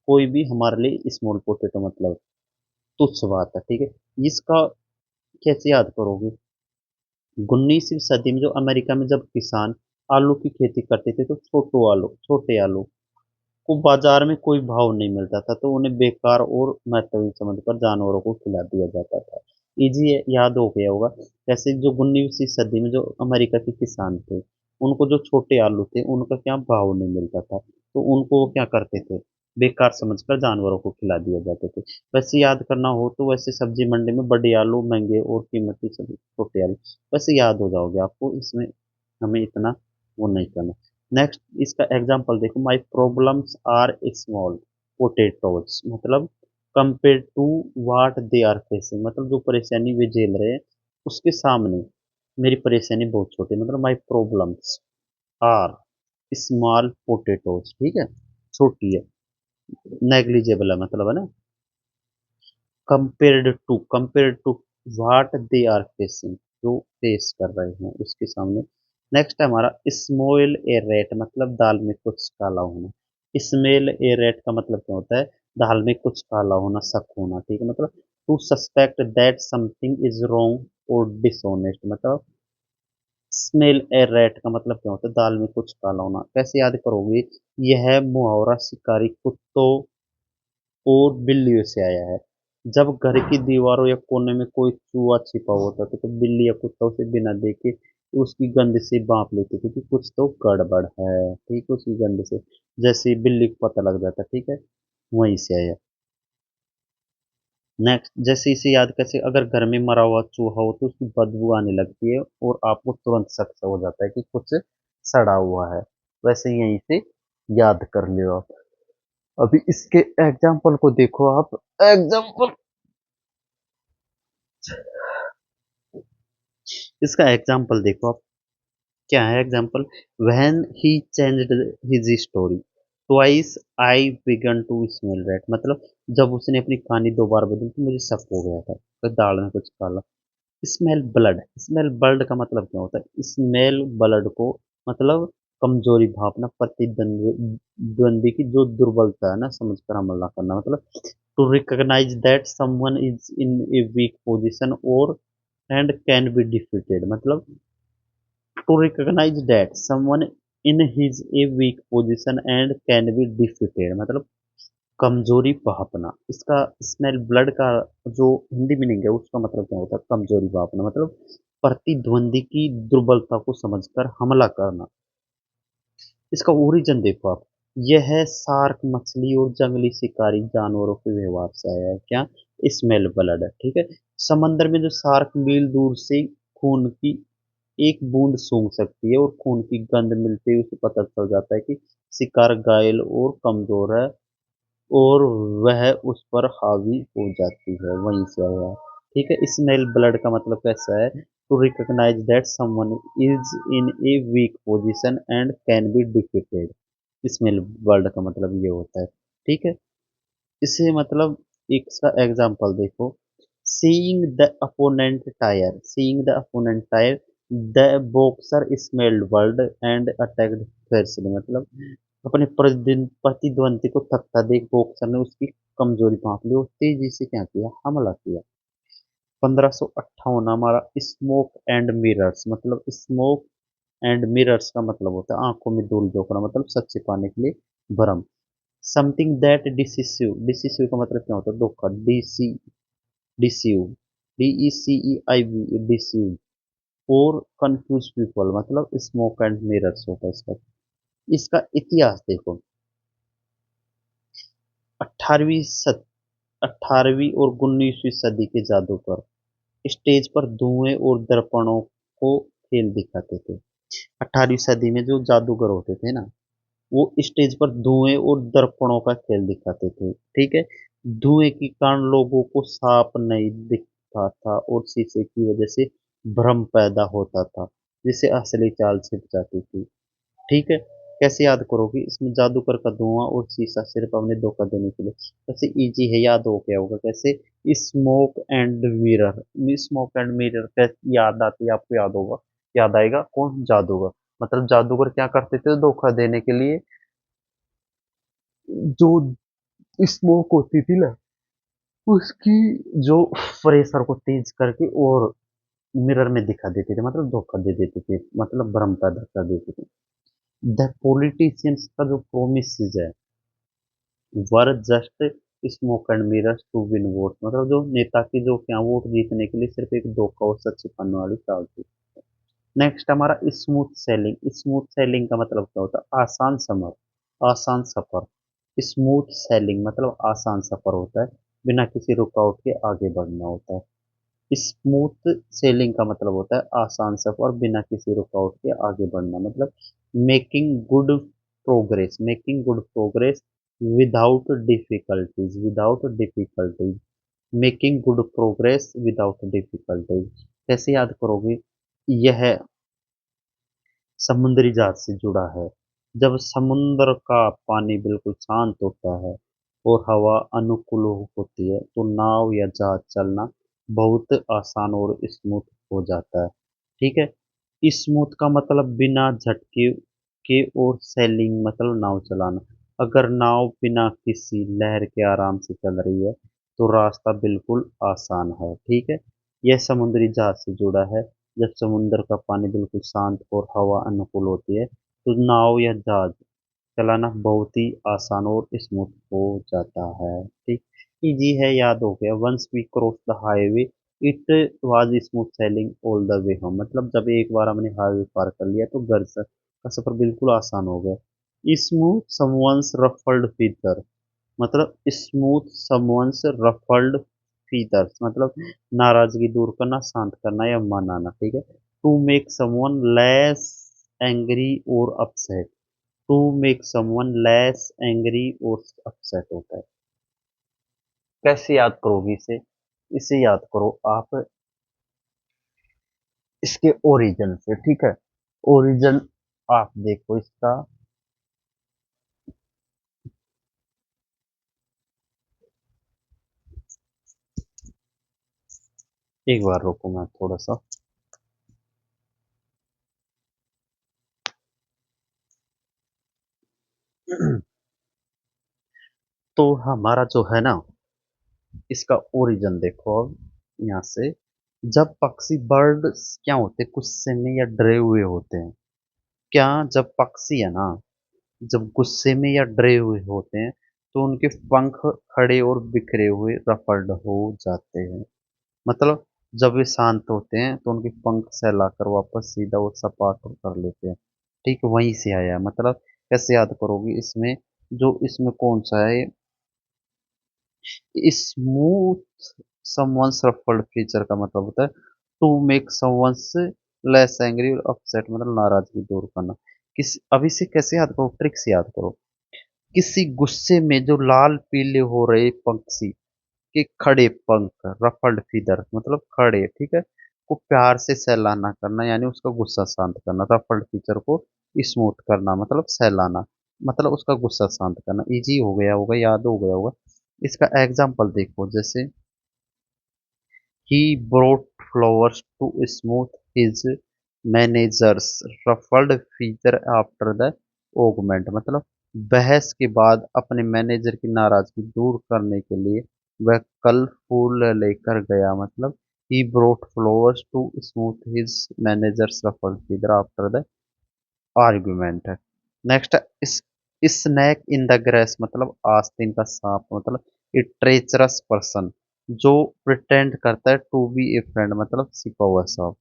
कोई भी हमारे लिए स्मॉल पोटेटो मतलब तुच्छ बात है, ठीक है। इसका कैसे याद करोगे? 19वीं सदी में जो अमेरिका में जब किसान आलू की खेती करते थे, तो छोटे आलू को बाजार में कोई भाव नहीं मिलता था, तो उन्हें बेकार और महत्वहीन समझकर जानवरों को खिला दिया जाता था। इजी है, याद हो गया होगा। जैसे जो 19वीं सदी में जो अमेरिका के किसान थे, उनको जो छोटे आलू थे उनका क्या भाव नहीं मिलता था, तो उनको वो क्या करते थे, बेकार समझकर जानवरों को खिला दिया जाते थे। वैसे याद करना हो तो वैसे सब्जी मंडी में बड़े आलू महंगे और कीमती सब्जी छोटे आलू, वैसे याद हो जाओगे आपको, इसमें हमें इतना वो नहीं करना। नेक्स्ट इसका एग्जांपल देखो, my problems are small potatoes, मतलब compare to what they are facing, मतलब जो परेशानी वे झेल रहे हैं उसके सामने मेरी परेशानी बहुत छोटी है, मतलब my problems are small potatoes, ठीक है, छोटी है, नेग्लिजिबल है मतलब, है ना। Compared to what they are facing, जो फेस कर रहे हैं उसके सामने। नेक्स्ट है हमारा स्मॉल ए रेट, मतलब दाल में कुछ काला होना। स्मेल ए रेट का मतलब क्या होता है? दाल में कुछ काला होना, शक होना, ठीक है, मतलब to suspect that something is wrong और डिसऑनेस्ट, मतलब स्मेल ए रेट का मतलब क्या होता है? दाल में कुछ काला होना। कैसे याद करोगे? यह मुहावरा शिकारी कुत्तों और बिल्लियों से आया है। जब घर की दीवारों या कोने में कोई चूहा छिपा होता था, तो बिल्ली या कुत्ता उसे बिना देखे उसकी गंध से भांप लेते थे कि कुछ तो गड़बड़ है, ठीक है, उसकी गंध से, जैसे ही बिल्ली को पता लग जाता, ठीक है, वहीं से आया। नेक्स्ट, जैसे इसे याद कैसे, अगर घर में मरा हुआ चूहा हो तो उसकी बदबू आने लगती है और आपको तुरंत शक सा हो जाता है कि कुछ सड़ा हुआ है, वैसे ही यहीं से याद कर लियो आप। अभी इसके एग्जाम्पल को देखो आप। एग्जाम्पल, इसका एग्जाम्पल देखो आप, क्या है example? When he changed his story twice I began to smell rat, मतलब जब उसने अपनी कहानी दो बार बदली तो मुझे शक हो गया था कि दाल में कुछ काला। स्मेल ब्लड, स्मेल ब्लड का मतलब क्या होता है? स्मेल ब्लड को मतलब कमजोरी भावना, प्रतिद्वंदी द्वंदी की जो दुर्बलता है ना, समझकर हमला करना, मतलब to recognise that someone is in a weak position और एंड कैन बी डिफीटेड, मतलब to recognise that someone in his a weak position and can be defeated, मतलब कमजोरी भापना। इसका स्मेल ब्लड का जो हिंदी मीनिंग है उसका मतलब क्या होता है? कमजोरी भापना, मतलब प्रतिद्वंदी की दुर्बलता को समझकर हमला करना। इसका ओरिजिन देखो आप, यह शार्क मछली और जंगली शिकारी जानवरों के व्यवहार से आया है। क्या? स्मेल ब्लड, ठीक है। समंदर में जो शार्क मील दूर से खून की एक बूंद सूंघ सकती है और खून की गंध मिलते ही उसे पता चल जाता है कि शिकार घायल और कमजोर है और वह उस पर हावी हो जाती है, वहीं से आया है। ठीक है। स्मेल ब्लड का मतलब कैसा है? To recognise that someone is in a weak position and can be defeated. Smell blood का मतलब ये होता है। ठीक है। इसे मतलब एक इसका एग्जांपल देखो। Seeing the opponent tire, seeing the opponent tire, the boxer smelled blood and attacked fiercely. मतलब अपने प्रतिद्वंदी को थकता देख बॉक्सर ने उसकी कमजोरी भांप ली और तेजी से क्या किया? हमला किया। 1558 हमारा स्मोक एंड मिरर्स, मतलब स्मोक एंड मिरर्स का मतलब होता है आंखों में धूल झोंकना, मतलब सच छिपाने के लिए भ्रम। समथिंग दैट डिसिसिव, डिसिसिव का मतलब क्या होता है? धोखा। Deceive, DECEIV, deceive. और कंफ्यूज पीपल, मतलब स्मोक एंड मिरर्स होता है इसका। इसका इतिहास देखो। 18वीं सद 18वीं और 19वीं सदी के जादूगर स्टेज पर धुएं और दर्पणों को खेल दिखाते थे। 18वीं सदी में जो जादूगर होते थे ना, वो स्टेज पर धुएं और दर्पणों का खेल दिखाते थे। ठीक है। धुएं के कारण लोगों को साफ नहीं दिखता था और शीशे की वजह से भ्रम पैदा होता था, जिससे असली चाल छिप जाती थी। ठीक है। कैसे याद करोगे? इसमें जादूगर का धुआं और शीशा सिर्फ अपने धोखा देने के लिए। वैसे इजी है, याद हो गया होगा कैसे। Smoke and mirror, smoke and mirror कैसे याद आती है आपको? याद होगा, याद आएगा कौन? जादूगर। मतलब जादूगर क्या करते थे धोखा देने के लिए? जो स्मोक होती थी ना, उसकी जो प्रेशर को तेज करके और मिरर में दिखा देते थे, मतलब धोखा दे देते थे, मतलब भ्रम पैदा कर देते थे। द पॉलिटिशियंस का जो प्रोमिस है, were just smoke and mirrors to win vote, मतलब जो नेता की जो क्या वोट जीतने के लिए सिर्फ एक धोखा और सच छिपाने वाली चाल थी। नेक्स्ट हमारा स्मूथ सेलिंग। स्मूथ सेलिंग का मतलब क्या होता है? आसान समर, आसान सफर। स्मूथ सेलिंग मतलब आसान सफर होता है, बिना किसी रुकावट के आगे बढ़ना होता है। स्मूथ सेलिंग का मतलब होता है आसान सफर, बिना किसी रुकावट के आगे बढ़ना, मतलब making good progress, making good progress without difficulties, without difficulties. Making good progress without difficulties कैसे याद करोगे? यह समुद्री जहाज से जुड़ा है। जब समुद्र का पानी बिल्कुल शांत होता है और हवा अनुकूल होती है तो नाव या जहाज चलना बहुत आसान और स्मूथ हो जाता है। ठीक है। स्मूथ का मतलब बिना झटके के और सैलिंग मतलब नाव चलाना। अगर नाव बिना किसी लहर के आराम से चल रही है तो रास्ता बिल्कुल आसान है। ठीक है। यह समुद्री जहाज से जुड़ा है। जब समुद्र का पानी बिल्कुल शांत और हवा अनुकूल होती है तो नाव या जहाज चलाना बहुत ही आसान और स्मूथ हो जाता है। ठीक। इजी है, याद हो गया। Once we cross the highway it was smooth sailing all the way home, मतलब जब एक बार हमने हाईवे पार कर लिया तो घर से का सफर बिल्कुल आसान हो गया। स्मूथ समवंस रफल्ड फीदर, मतलब स्मूथ समवंस रफल्ड फीदर्स, मतलब नाराजगी दूर करना, शांत करना या मनाना। ठीक है। To make someone less angry और upset, to make someone less angry और अपसेट होता है। कैसे याद करोगे इसे? इसे याद करो आप इसके ओरिजिन से। ठीक है। ओरिजिन आप देखो इसका। एक बार रुको मैं थोड़ा सा। तो हमारा जो है ना, इसका ओरिजिन देखो अब यहाँ से। जब पक्षी बर्ड क्या होते हैं? गुस्से में या डरे हुए होते हैं। क्या? जब पक्षी है ना, जब गुस्से में या डरे हुए होते हैं तो उनके पंख खड़े और बिखरे हुए रफल्ड हो जाते हैं। मतलब जब वे शांत होते हैं तो उनके पंख सहलाकर वापस सीधा और सपाट कर लेते हैं। ठीक, वहीं से आया है। मतलब कैसे याद करोगे इसमें? जो इसमें कौन सा है, स्मूथ समवंस रफल्ड फीचर का मतलब होता है to make someone's less angry और अपसेट, मतलब नाराजगी दूर करना। किस अब इसे कैसे याद करो, ट्रिक से याद करो। किसी गुस्से में जो लाल पीले हो रहे पंछी के खड़े पंख, रफल्ड फीदर मतलब खड़े, ठीक है, को प्यार से सहलाना करना, यानी उसका गुस्सा शांत करना। रफल्ड फीचर को स्मूथ करना मतलब सहलाना, मतलब उसका गुस्सा शांत करना। इजी हो गया होगा, याद हो गया होगा। इसका एग्जाम्पल देखो, जैसे he brought flowers to smooth his manager's ruffled feather after the argument, मतलब बहस के बाद अपने मैनेजर की नाराजगी दूर करने के लिए वह कल फूल लेकर गया, मतलब he brought flowers to smooth his manager's ruffled feather after the argument है। नेक्स्ट, इस स्नैक इन द ग्रेस मतलब आस्तीन का सांप, मतलब ए ट्रेचरस पर्सन जो प्रिटेंड करता है टू बी ए फ्रेंड, मतलब छिपा हुआ सांप।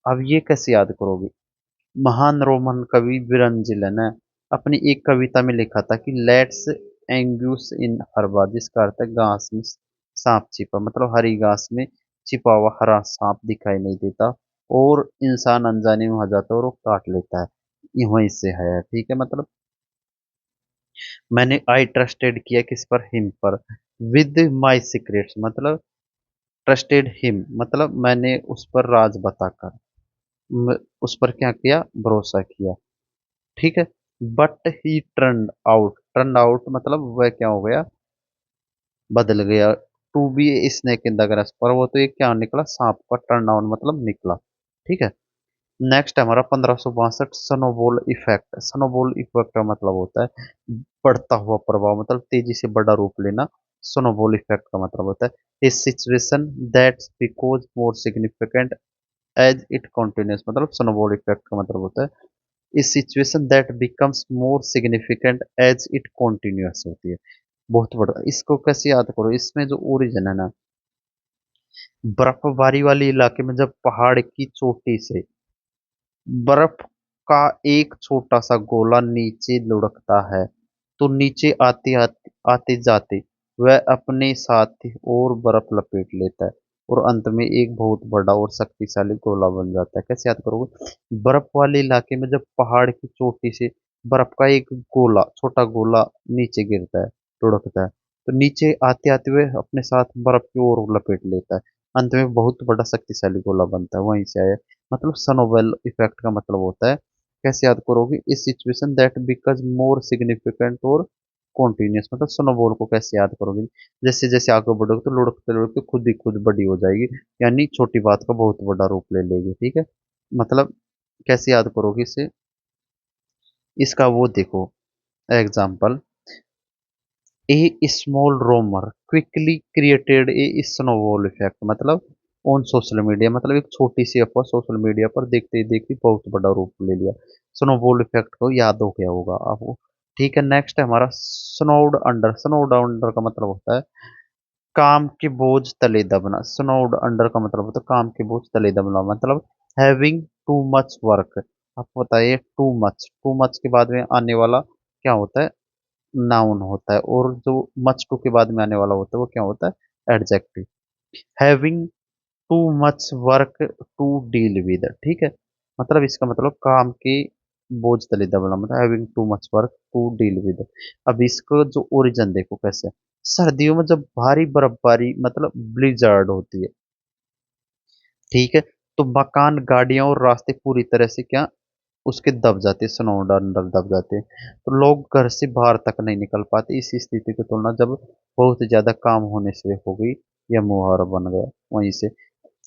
अब ये कैसे याद करोगे? महान रोमन कवि विरंजिल ने अपनी एक कविता में लिखा था कि लेट्स एंग्यूस इन हरबा, जिसका अर्थ है घास में सांप छिपा, मतलब हरी घास में छिपा हुआ हरा सांप दिखाई नहीं देता और इंसान अनजाने में आ जाता है और वो काट लेता है। ये वहीं से है, ठीक है, मतलब मैंने आई ट्रस्टेड किया किस पर, हिम पर, विद माई सीक्रेट्स, मतलब ट्रस्टेड हिम मतलब मैंने उस पर राज बताकर उस पर क्या किया, भरोसा किया, ठीक है। बट ही टर्न आउट मतलब वह क्या हो गया, बदल गया, to be snake in the grass, पर वो तो एक क्या निकला, सांप का टर्न आउट मतलब निकला, ठीक है। नेक्स्ट है हमारा 1562 स्नोबॉल इफेक्ट। स्नोबॉल इफेक्ट का मतलब होता है बढ़ता हुआ प्रभाव, मतलब तेजी से बड़ा रूप लेना। स्नोबॉल इफेक्ट का मतलब होता है इस situation that because more significant as it continues, मतलब स्नोबॉल इफेक्ट का मतलब होता है इस situation that becomes more significant as it continues होती है, बहुत बड़ा। इसको कैसे याद करो, इसमें जो ओरिजिन है ना, बर्फबारी वाले इलाके में जब पहाड़ की चोटी से बर्फ का एक छोटा सा गोला नीचे लुढ़कता है, तो नीचे आते आते आते जाते वह अपने साथ और बर्फ लपेट लेता है और अंत में एक बहुत बड़ा और शक्तिशाली गोला बन जाता है। कैसे याद करोगे? बर्फ वाले इलाके में जब पहाड़ की चोटी से बर्फ का एक गोला, छोटा गोला नीचे गिरता है, लुढ़कता है, तो नीचे आते आते हुए अपने साथ बर्फ की ओर लपेट लेता है, अंत में बहुत बड़ा शक्तिशाली गोला बनता है, वहीं से आया। मतलब सनोवेल इफेक्ट का मतलब होता है, कैसे याद करोगे, इस situation that because more significant और कॉन्टिन्यूस, मतलब स्नोबॉल को कैसे याद करोगे? जैसे जैसे आगे बढ़ोगे तो लुढ़कते लुढ़कते खुद ही खुद बड़ी हो जाएगी, यानी छोटी बात का बहुत बड़ा रूप ले लेगी, ठीक है। मतलब कैसे याद करोगे इसे? इसका वो देखो example, a small rumour quickly created a snowball effect, मतलब ऑन सोशल मीडिया, मतलब एक छोटी सी अफवाह सोशल मीडिया पर देखते ही देखते बहुत बड़ा रूप ले लिया। स्नोबॉल इफेक्ट को याद हो गया होगा आपको, ठीक है। नेक्स्ट है हमारा स्नोड अंडर। स्नोड अंडर का मतलब होता है काम के बोझ तले दबना। स्नोड अंडर का मतलब होता है काम के बोझ तले दबना, मतलब हैविंग टू मच वर्क। आप बताइए, टू मच के बाद में आने वाला क्या होता है, नाउन होता है, और जो मच टू के बाद में आने वाला होता है वो क्या होता है, adjective. Having too much work to deal with, ठीक है, मतलब इसका मतलब काम के बोझ तले दबना, मतलब having too much work to deal with. अब इसको जो ओरिजिन देखो कैसे, सर्दियों में जब भारी बर्फबारी मतलब ब्लिजर्ड होती है, ठीक है, तो मकान, गाड़ियां और रास्ते पूरी तरह से क्या, उसके दब जाते, स्नोड अंडर दब जाते, तो लोग घर से बाहर तक नहीं निकल पाते। इस स्थिति की तुलना जब बहुत ज्यादा काम होने से हो गई या मुहावरा बन गया, वहीं से।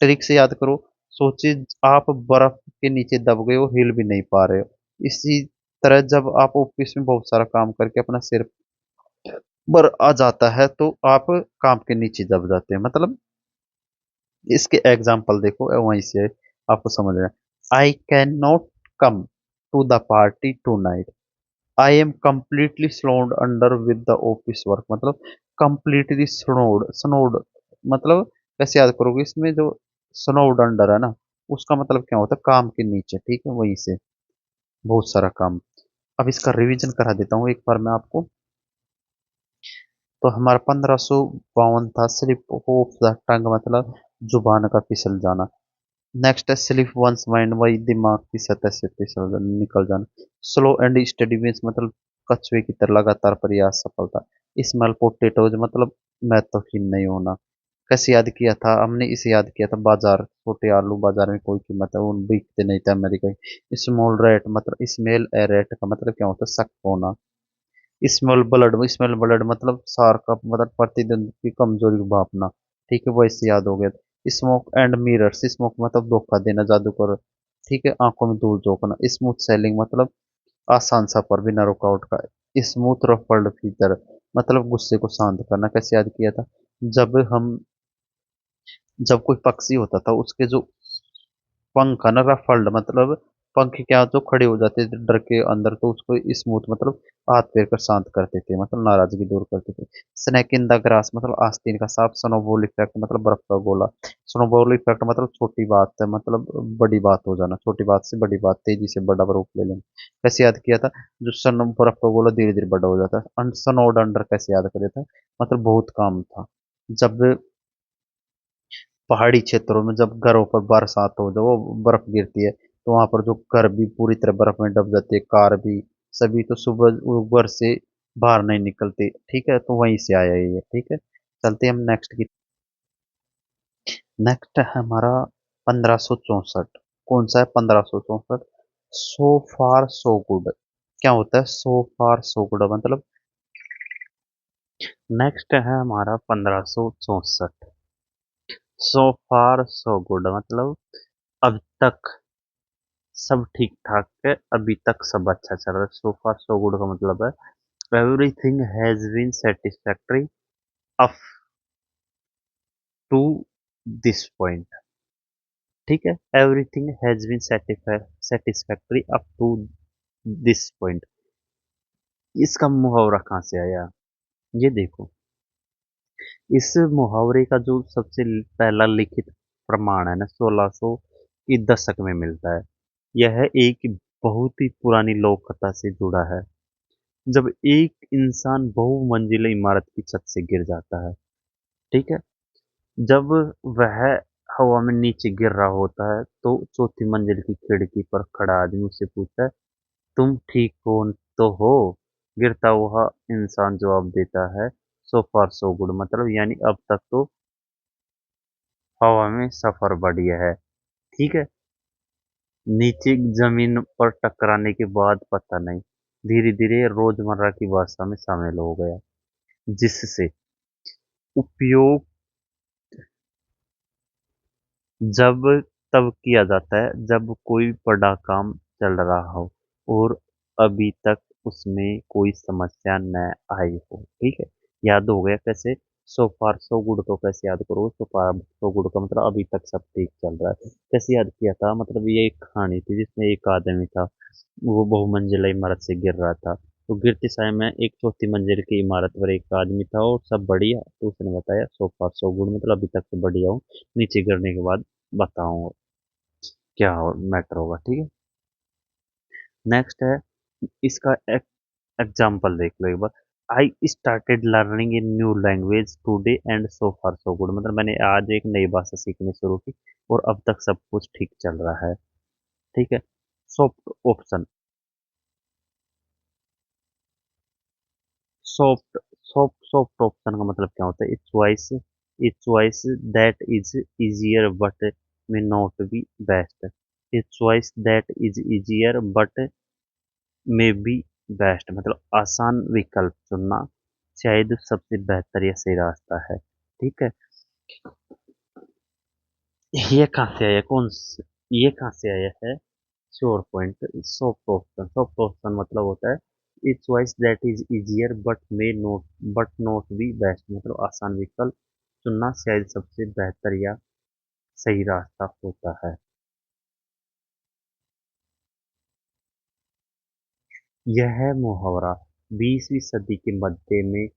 ट्रिक से याद करो, सोचिए आप बर्फ के नीचे दब गए हो, हिल भी नहीं पा रहे हो। इसी तरह जब आप ऑफिस में बहुत सारा काम करके अपना सिर पर आ जाता है तो आप काम के नीचे दब जाते हैं, मतलब इसके एग्जाम्पल देखो वहीं से आपको समझ रहे हैं। I can not come to the party tonight, I am completely snowed under with the office work, मतलब कम्प्लीटली स्नोड। स्नोड मतलब कैसे याद करोगे, इसमें जो स्नोड अंडर है ना, उसका मतलब क्या होता है, काम के नीचे, ठीक है, वहीं से बहुत सारा काम। अब इसका रिवीजन करा देता हूँ एक बार मैं आपको। तो हमारा 1552 था स्लिप ऑफ द टंग, मतलब जुबान का फिसल जाना। नेक्स्ट है स्लिप वंस माइंड, वही दिमाग की सतह से फिसल निकल जाना। स्लो एंड स्टडी मीन्स मतलब कछुए की तरह लगातार प्रयास सफलता। स्मॉल पोटेटोज मतलब महत्वहीन नहीं होना। कैसे याद किया था हमने, इसे याद किया था बाजार, छोटे आलू बाजार में कोई कीमत है, वो बिकते नहीं थे अमेरिका। स्मॉल रेट मतलब स्मेल ए रेट का मतलब क्या होता है, सख्त होना। स्मेल ब्लड मतलब सार का मतलब प्रतिद्वंद की कमजोरी को भापना। ठीक है, वो इससे याद हो गया। स्मोक एंड मिरर्स, स्मोक मतलब धोखा देना, जादूगर। ठीक है, आंखों में धूल झोंकना। स्मूथ सेलिंग मतलब आसान सफर बिना रुकावट का। स्मूथ रफल्ड फीचर मतलब गुस्से को शांत करना। कैसे याद किया था, जब हम जब कोई पक्षी होता था उसके जो पंख है ना, रफल्ड मतलब पंख क्या जो खड़े हो जाते थे डर के अंदर, तो उसको स्मूथ मतलब हाथ फेर कर शांत करते थे, मतलब नाराजगी दूर करते थे। स्नैक इन द ग्रास मतलब आस्तीन का सांप। स्नोबॉल इफेक्ट मतलब बर्फ का गोला। स्नोबॉल इफेक्ट मतलब छोटी बात है, मतलब बड़ी बात हो जाना, छोटी बात से बड़ी बात तेजी से बड़ा रूप ले लेना। कैसे याद किया था, जो सन बर्फ का गोला धीरे धीरे बड़ा हो जाता है। स्नोड अंडर कैसे याद कर था, मतलब बहुत काम था। जब पहाड़ी क्षेत्रों में जब घरों पर बरसात हो, जब वो बर्फ गिरती है, तो वहां पर जो घर भी पूरी तरह बर्फ में डूब जाती है, कार भी, सभी तो सुबह वो घर से बाहर नहीं निकलते। ठीक है, तो वहीं से आया ये। ठीक है, चलते हैं हम नेक्स्ट की। नेक्स्ट है हमारा 1564। कौन सा है 1564? सो फार सो गुड। क्या होता है सो फार सो गुड मतलब? नेक्स्ट है हमारा 1564। सो फार सो गुड मतलब अब तक सब ठीक ठाक है, अभी तक सब अच्छा चल रहा है। सो फार सो गुड का मतलब है everything has been satisfactory up to this point. ठीक है, everything has been satisfactory up to this point. इसका मुहावरा कहाँ से आया, ये देखो। इस मुहावरे का जो सबसे पहला लिखित प्रमाण है ना, 1600 के दशक में मिलता है। यह एक बहुत ही पुरानी लोक कथा से जुड़ा है। जब एक इंसान बहुमंजिला इमारत की छत से गिर जाता है, ठीक है, जब वह हवा में नीचे गिर रहा होता है, तो चौथी मंजिल की खिड़की पर खड़ा आदमी उससे पूछता है, तुम ठीक हो तो हो? गिरता हुआ इंसान जवाब देता है, सो फार सो गुड मतलब यानी अब तक तो हवा में सफर बढ़िया है। ठीक है, नीचे जमीन पर टकराने के बाद पता नहीं, धीरे धीरे रोजमर्रा की भाषा में शामिल हो गया, जिससे उपयोग जब तब किया जाता है जब कोई बड़ा काम चल रहा हो और अभी तक उसमें कोई समस्या न आई हो। ठीक है, याद हो गया कैसे? सो फार सो गुड को कैसे याद करो, सो फार सो गुड का मतलब अभी तक सब ठीक चल रहा है। कैसे याद किया था, मतलब ये एक कहानी थी जिसमें एक आदमी था, वो बहुमंजिला इमारत से गिर रहा था। तो गिरते समय में एक चौथी मंजिल की इमारत पर एक आदमी था और सब बढ़िया, तो उसने बताया सो फार सो गुड मतलब अभी तक तो बढ़िया हूँ, नीचे गिरने के बाद बताऊंगा क्या मैटर होगा। ठीक है, नेक्स्ट है, इसका एग्जाम्पल देख लो एक बार। I started learning in new language today and so far so good मतलब मैंने आज एक नई भाषा सीखनी शुरू की और अब तक सब कुछ ठीक चल रहा है। ठीक है, soft option, soft soft option का मतलब क्या होता है? It's choice that is easier but may not be best. It's choice that is easier but में बी बेस्ट मतलब आसान विकल्प चुनना शायद सबसे बेहतर या सही रास्ता है। ठीक है, ये कहाँ से आया, ये कहाँ से आया है? श्योर पॉइंट, सॉफ्ट ऑप्शन मतलब होता है a choice that is easier but not be best मतलब आसान विकल्प चुनना शायद सबसे बेहतर या सही रास्ता होता है। यह मुहावरा 20वीं सदी के मध्य में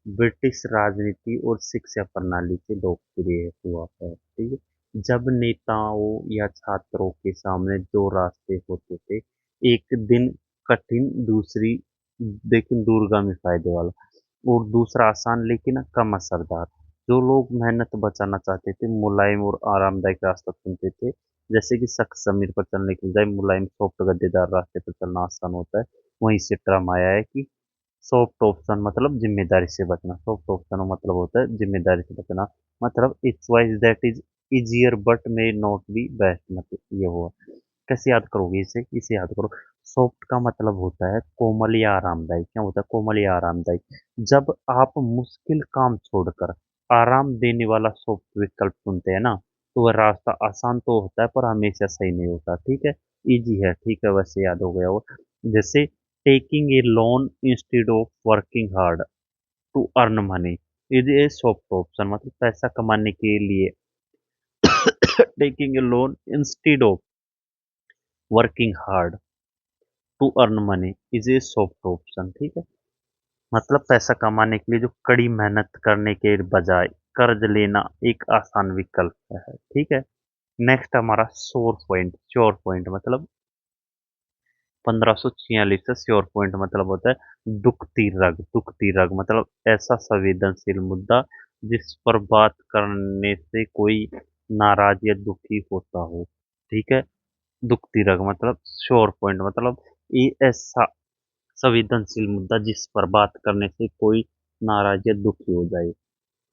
ब्रिटिश राजनीति और शिक्षा प्रणाली से लोकप्रिय हुआ है। ठीक है, जब नेताओं या छात्रों के सामने दो रास्ते होते थे, एक दिन कठिन दूसरी लेकिन दूरगामी फायदे वाला, और दूसरा आसान लेकिन कम असरदार। जो लोग मेहनत बचाना चाहते थे मुलायम और आरामदायक रास्ता चुनते थे, जैसे कि सख्त जमीन पर चलने के बजाय मुलायम सॉफ्ट गद्देदार रास्ते पर चलना आसान होता है। वहीं से टर्म आया है कि सॉफ्ट ऑप्शन मतलब जिम्मेदारी से बचना। सॉफ्ट ऑप्शन मतलब होता है जिम्मेदारी से बचना, मतलब it's wise that is easier but may not be best, मतलब ये हुआ। कैसे याद करोगे इसे याद करो। सॉफ्ट का मतलब होता है कोमल या आरामदायक। क्या होता है? कोमल या आरामदायक। जब आप मुश्किल काम छोड़कर आराम देने वाला सॉफ्ट विकल्प चुनते हैं ना, तो वह रास्ता आसान तो होता है पर हमेशा सही नहीं होता। ठीक है, इजी है, ठीक है, वैसे याद हो गया वो। जैसे taking a loan instead of working hard to earn money is a soft option, मतलब पैसा कमाने के लिए taking a loan instead of working hard to earn money is a soft option. ठीक है, मतलब पैसा कमाने के लिए जो कड़ी मेहनत करने के बजाय कर्ज लेना एक आसान विकल्प है। ठीक है, नेक्स्ट हमारा श्योर पॉइंट मतलब 1546 से श्योर पॉइंट मतलब होता है दुखती रग। दुखती रग मतलब ऐसा संवेदनशील मुद्दा जिस पर बात करने से कोई नाराज या दुखी होता हो। ठीक है, दुखती रग मतलब श्योर पॉइंट मतलब ये ऐसा संवेदनशील मुद्दा जिस पर बात करने से कोई नाराज या दुखी हो जाए।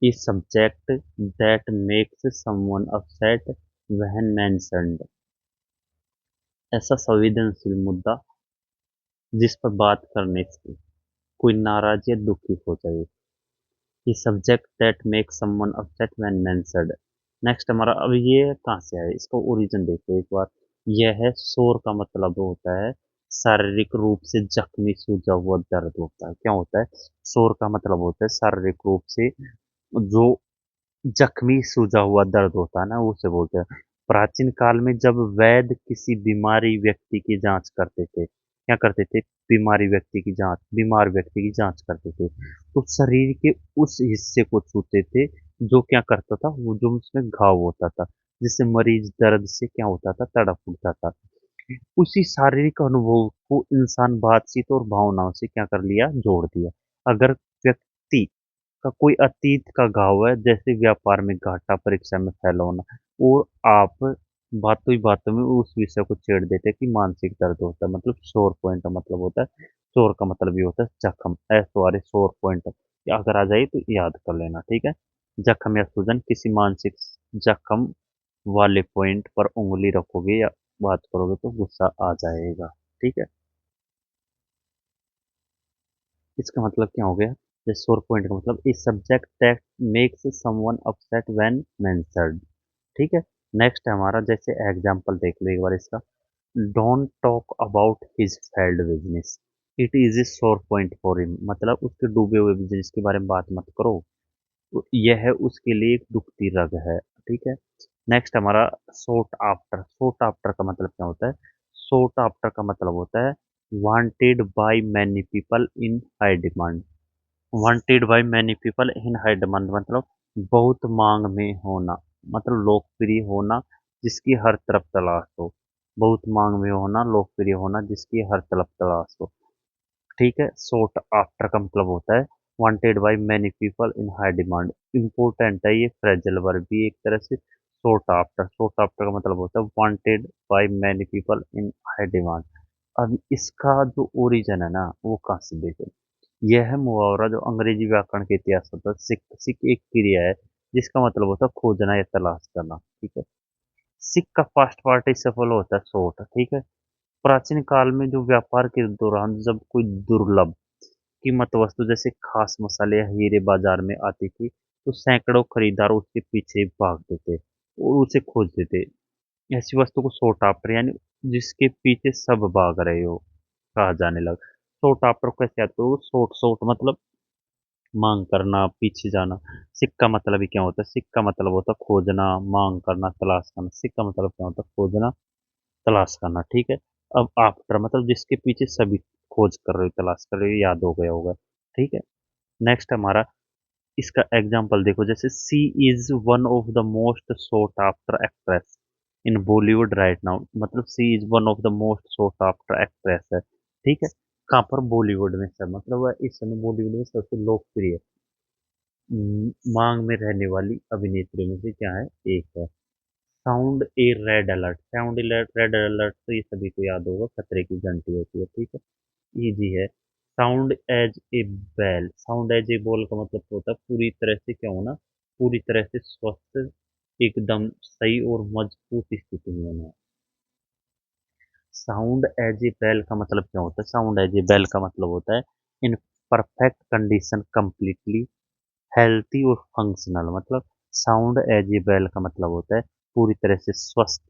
A subject that makes someone upset when mentioned. ऐसा संवेदनशील मुद्दा जिस पर बात करने से कोई नाराज या दुखी हो जाए। A subject that makes someone upset when mentioned. Next हमारा, अब ये कहाँ से आया, इसका ओरिजिन देखो एक बार। यह है शोर का मतलब होता है शारीरिक रूप से जख्मी सूजा हुआ दर्द होता है। क्या होता है? शोर का मतलब होता है शारीरिक रूप से जो जख्मी सूजा हुआ दर्द होता है ना, उसे बोलते हैं। प्राचीन काल में जब वैद्य किसी बीमारी व्यक्ति की जांच करते थे, क्या करते थे? बीमार व्यक्ति की जांच करते थे, तो शरीर के उस हिस्से को छूते थे जो क्या करता था, वो जो उसमें घाव होता था, जिससे मरीज दर्द से क्या होता था, तड़प उठता था। उसी शारीरिक अनुभव को इंसान बातचीत और भावनाओं से क्या कर लिया, जोड़ दिया। अगर व्यक्ति का कोई अतीत का घाव है, जैसे व्यापार में घाटा, परीक्षा में फेल होना, और आप बातों ही बातों में उस विषय को छेड़ देते हैं कि मानसिक दर्द होता है, मतलब शोर पॉइंट का मतलब होता है। शोर का मतलब ये होता है जख्म, एस वाले शोर पॉइंट अगर आ जाए तो याद कर लेना। ठीक है, जख्म या सूजन, किसी मानसिक जख्म वाले पॉइंट पर उंगली रखोगे या बात करोगे तो गुस्सा आ जाएगा। ठीक है, इसका मतलब क्या हो गया? द सोर पॉइंट का मतलब इस subject that makes someone upset when mentioned. ठीक है, नेक्स्ट है हमारा, जैसे एग्जांपल देख लो एक बार इसका। Don't talk about his failed business, it is a सोर पॉइंट फॉर हिम, मतलब उसके डूबे हुए बिजनेस के बारे में बात मत करो, तो यह उसके लिए एक दुखती रग है। ठीक है, नेक्स्ट हमारा सोट आफ्टर। सोट आफ्टर का मतलब क्या होता है? सोट आफ्टर का मतलब होता है wanted by many people in high demand. Wanted by many people in high demand मतलब बहुत मांग में होना, मतलब लोकप्रिय होना जिसकी हर तरफ तलाश हो। बहुत मांग में होना, लोकप्रिय होना जिसकी हर तरफ तलाश हो। ठीक है, सोट आफ्टर का मतलब होता है wanted by many people in high demand. Important है ये फ्रेजल वर्ब भी एक तरह से। सोट आफ्टर, सोट आफ्टर का मतलब होता है wanted by many people in high demand. अब इसका जो ओरिजिन है ना, वो कहाँ से देखो। यह है मुहावरा जो अंग्रेजी व्याकरण के इतिहास होता है। सिक, सिक एक क्रिया है जिसका मतलब होता है खोजना या तलाश करना। ठीक है, सिक का पास्ट पार्टिसिपल होता है सोट। ठीक है, प्राचीन काल में जो व्यापार के दौरान जब कोई दुर्लभ कीमत वस्तु जैसे खास मसाले या हीरे बाजार में आती थी, तो सैकड़ों खरीदार उसके पीछे भागते थे और उसे खोजते थे। ऐसी वस्तु को सोट आफ्टर यानी जिसके पीछे सब भाग रहे हो कहा जाने लगा। सोट आफ्टर को कैसे आते हो? सोट सोट मतलब मांग करना, पीछे जाना। सिक्का मतलब ही क्या होता है? सिक्का मतलब होता है खोजना, मांग करना, तलाश करना। सिक्का मतलब क्या होता है? खोजना, तलाश करना। ठीक है, अब आफ्टर मतलब जिसके पीछे सभी खोज कर रहे हो, तलाश कर रहे हो, याद हो गया होगा। ठीक है, नेक्स्ट हमारा, इसका एग्जाम्पल देखो। जैसे she is one of the most sought after actress in Bollywood right now, मतलब she is one of the most sought after actress है। ठीक है। कहाँ पर? बॉलीवुड में सर, मतलब वह इस समय बॉलीवुड में सबसे लोकप्रिय मांग में रहने वाली अभिनेत्री में से क्या है, एक है। Sound a red alert, sound red alert तो ये सभी को याद होगा, खतरे की घंटी होती है, ठीक है, इजी है। Sound as a bell, sound as a bell का मतलब होता है पूरी तरह से क्या होना, पूरी तरह से स्वस्थ, एकदम सही और मजबूत स्थिति में होना। साउंड एज ए बेल का मतलब क्या होता है? साउंड एज ए बेल का मतलब होता है in perfect condition, completely healthy और फंक्शनल। मतलब साउंड एज ए बेल का मतलब होता है पूरी तरह से स्वस्थ,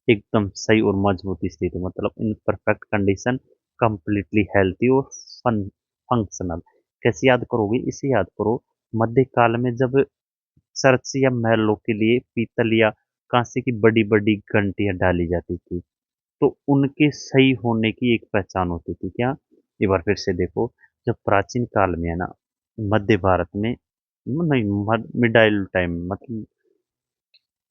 एकदम सही और मजबूत स्थिति, मतलब in perfect condition, completely healthy और फन फंक्शनल। कैसे याद करोगे? इसे याद करो, मध्यकाल में जब चर्च या महलों के लिए पीतल या कांसे की बड़ी बड़ी घंटियां डाली जाती थी, तो उनके सही होने की एक पहचान होती थी, क्या? एक बार फिर से देखो, जब प्राचीन काल में है ना, मध्य भारत में, नहीं, मिडाइल टाइम, मतलब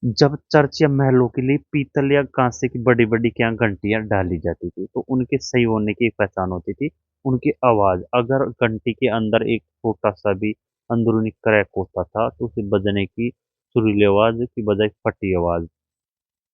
जब चर्च या महलों के लिए पीतल या कांसे की बड़ी बड़ी क्या घंटियां डाली जाती थी, तो उनके सही होने की एक पहचान होती थी उनकी आवाज। अगर घंटी के अंदर एक छोटा सा भी अंदरूनी क्रैक होता था, तो उसे बजने की सुरीली आवाज की बजाय फटी आवाज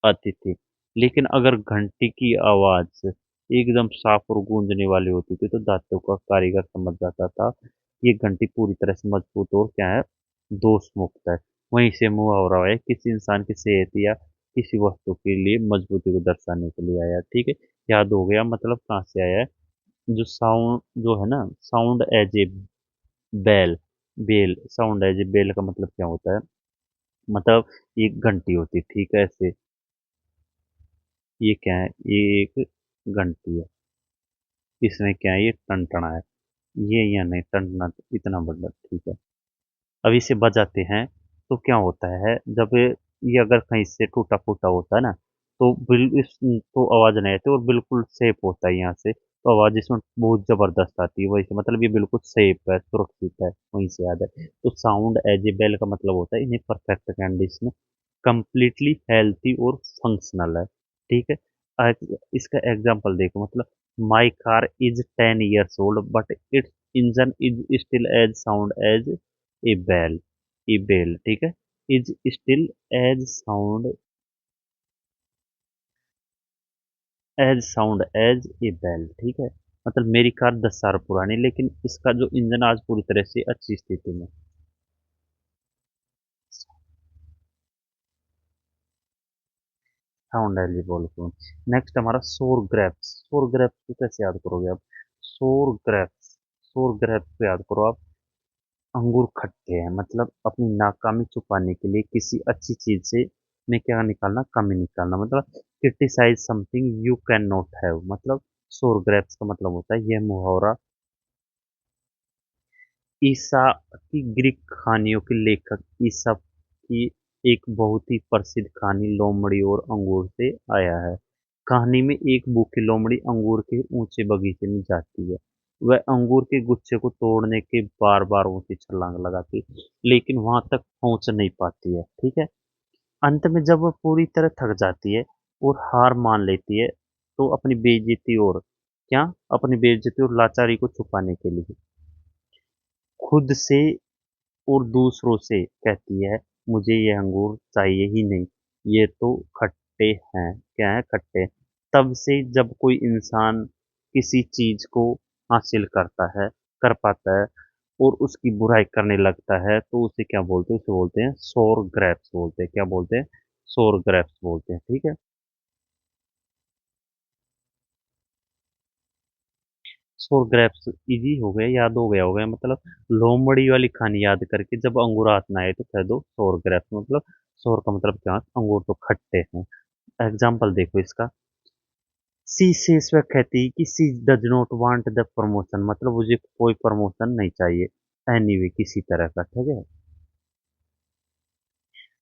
आती थी। लेकिन अगर घंटी की आवाज एकदम साफ और गूंजने वाली होती थी, तो दांतों का कारीगर समझ जाता था कि ये घंटी पूरी तरह से मजबूत और क्या है, दोष मुक्त है। वहीं से मुहावरा है, किसी इंसान की सेहत या किसी वस्तु के लिए मजबूती को दर्शाने के लिए आया, ठीक है। याद हो गया, मतलब कहाँ से आया है? जो साउंड जो है ना, sound as a bell, bell, sound as a bell का मतलब क्या होता है? मतलब एक घंटी होती है, ठीक है, ऐसे, ये क्या है, ये एक घंटी है, इसमें क्या है, ये टनटना है, ये या नहीं टनटना तो इतना बड़ा, ठीक है। अब इसे बजाते हैं तो क्या होता है, जब ये अगर कहीं से टूटा फूटा होता है ना, तो इस तो आवाज नहीं आती और बिल्कुल सेफ होता है यहाँ से, तो आवाज इसमें बहुत जबरदस्त आती है, वही से मतलब ये बिल्कुल सेफ है, सुरक्षित है, वहीं से याद है। तो साउंड एज ए बेल का मतलब होता है इन्हें परफेक्ट कंडीशन, कंप्लीटली हेल्थी और फंक्शनल है, ठीक है। इसका एग्जांपल देखो, मतलब my car is 10 years old but its engine is still as sound as a bell, a bell, ठीक है, is still as sound as a bell, ठीक है। मतलब मेरी कार 10 साल पुरानी, लेकिन इसका जो इंजन आज पूरी तरह से अच्छी स्थिति में। साउंड एलिजिबल को। नेक्स्ट हमारा सोर ग्रेप्स, सोर ग्रेप्स को कैसे याद करोगे आप? सोर ग्रेप्स, सोर ग्रेप्स को याद करो आप, अंगूर खट्टे हैं, मतलब अपनी नाकामी छुपाने के लिए किसी अच्छी चीज से में क्या निकालना, कमी निकालना, मतलब criticise something you can not have, मतलब सोर ग्रेप्स का मतलब होता है यह मुहावरा ईसा की ग्रीक कहानियों के लेखक ईसा की एक बहुत ही प्रसिद्ध कहानी लोमड़ी और अंगूर से आया है। कहानी में एक भूखी लोमड़ी अंगूर के ऊंचे बगीचे में जाती है। वह अंगूर के गुच्छे को तोड़ने के बार बार ऊंची छलांग लगाती, लेकिन वहां तक पहुंच नहीं पाती है, ठीक है। अंत में जब वह पूरी तरह थक जाती है और हार मान लेती है, तो अपनी बेइज्जती और क्या, अपनी बेइज्जती और लाचारी को छुपाने के लिए खुद से और दूसरों से कहती है, मुझे ये अंगूर चाहिए ही नहीं, ये तो खट्टे हैं, क्या है, खट्टे। तब से जब कोई इंसान किसी चीज को हासिल करता है, कर पाता है, और उसकी बुराई करने लगता है, तो उसे क्या बोलते हैं? उसे बोलते हैं सोर ग्रेप्स, बोलते हैं, क्या बोलते हैं? सोर ग्रेप्स बोलते हैं, ठीक है। सोर ग्रेप्स इजी हो गया, याद हो गया होगा, मतलब लोमड़ी वाली कहानी याद करके जब अंगूर हाथ ना आए तो कह दो सोर ग्रेप्स, मतलब सोर का मतलब क्या, अंगूर तो खट्टे हैं। एग्जाम्पल देखो इसका, सी सेज, वह कहती है कि she does not want the promotion, मतलब मुझे कोई प्रमोशन नहीं चाहिए, एनीवे किसी तरह का, ठीक है।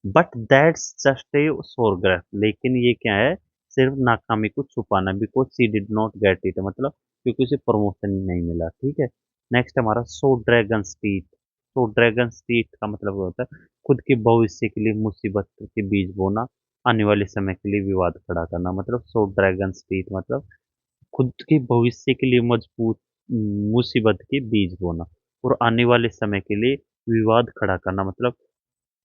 But that's just a sour grapes, लेकिन ये क्या है, सिर्फ नाकामी को छुपाना, because she did not get it, मतलब क्योंकि उसे प्रमोशन ही नहीं मिला, ठीक है। नेक्स्ट हमारा सो ड्रैगन स्पीट, सो ड्रैगन स्पीट का मतलब होता है खुद के भविष्य के लिए मुसीबत के बीज बोना, आने वाले समय के लिए विवाद खड़ा करना, मतलब सो ड्रैगन स्पीट मतलब खुद के भविष्य के लिए मजबूत मुसीबत के बीज बोना और आने वाले समय के लिए विवाद खड़ा करना, मतलब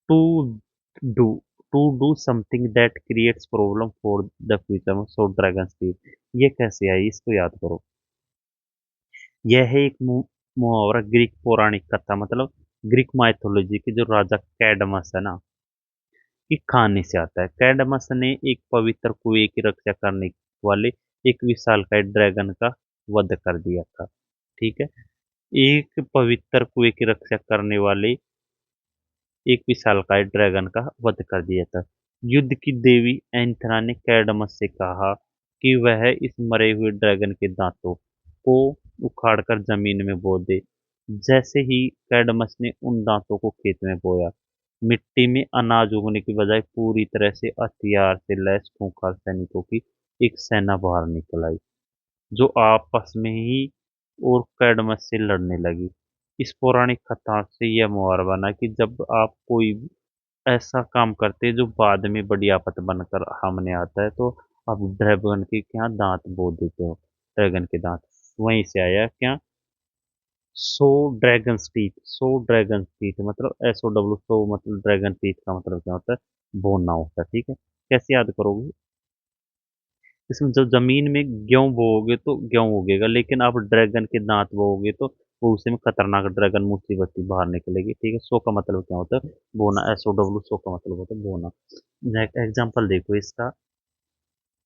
to do to do something that creates problem for the future. Sow dragon speed, ये कैसे आई इसको याद करो। यह है एक मुहावरा ग्रीक पौराणिक कथा, मतलब ग्रीक माइथोलॉजी के जो राजा कैडमस है ना, की कहानी से आता है। कैडमस ने एक पवित्र कुएं की रक्षा करने वाले एक विशालकाय ड्रैगन का वध कर दिया था। ठीक है, एक पवित्र कुएं की रक्षा करने वाले एक विशालकाय ड्रैगन का वध कर दिया था। युद्ध की देवी एंथना ने कैडमस से कहा कि वह इस मरे हुए ड्रैगन के दांतों को उखाड़कर जमीन में बो दे। जैसे ही कैडमस ने उन दांतों को खेत में बोया, मिट्टी में अनाज उगने की बजाय पूरी तरह से हथियार से लैस खूंखार सैनिकों की एक सेना बाहर निकल आई, जो आपस में ही और कैडमस से लड़ने लगी। इस पौराणिक कथा से यह मुहावरा बना कि जब आप कोई ऐसा काम करते हैं जो बाद में बड़ी आफत बनकर सामने आता है, तो आप ड्रैगन के क्या दांत बो देते हो। ड्रैगन के दांत वहीं से आया क्या, सो ड्रैगन टीथ। सो ड्रैगन टीथ मतलब SOW, सो मतलब ड्रैगन टीथ का मतलब क्या होता है, बोनना होता है। ठीक है, कैसे याद करोगे, इसमें जब जमीन में गेहूं बोओगे तो गेहूं उगेगा, लेकिन आप ड्रैगन के दांत बोओगे तो वो उसी में खतरनाक ड्रैगन मुसीबती बाहर निकलेगी। ठीक है, सो का मतलब क्या होता है, बोना। SOW, सो का मतलब होता है बोना। एग्जाम्पल देखो इसका,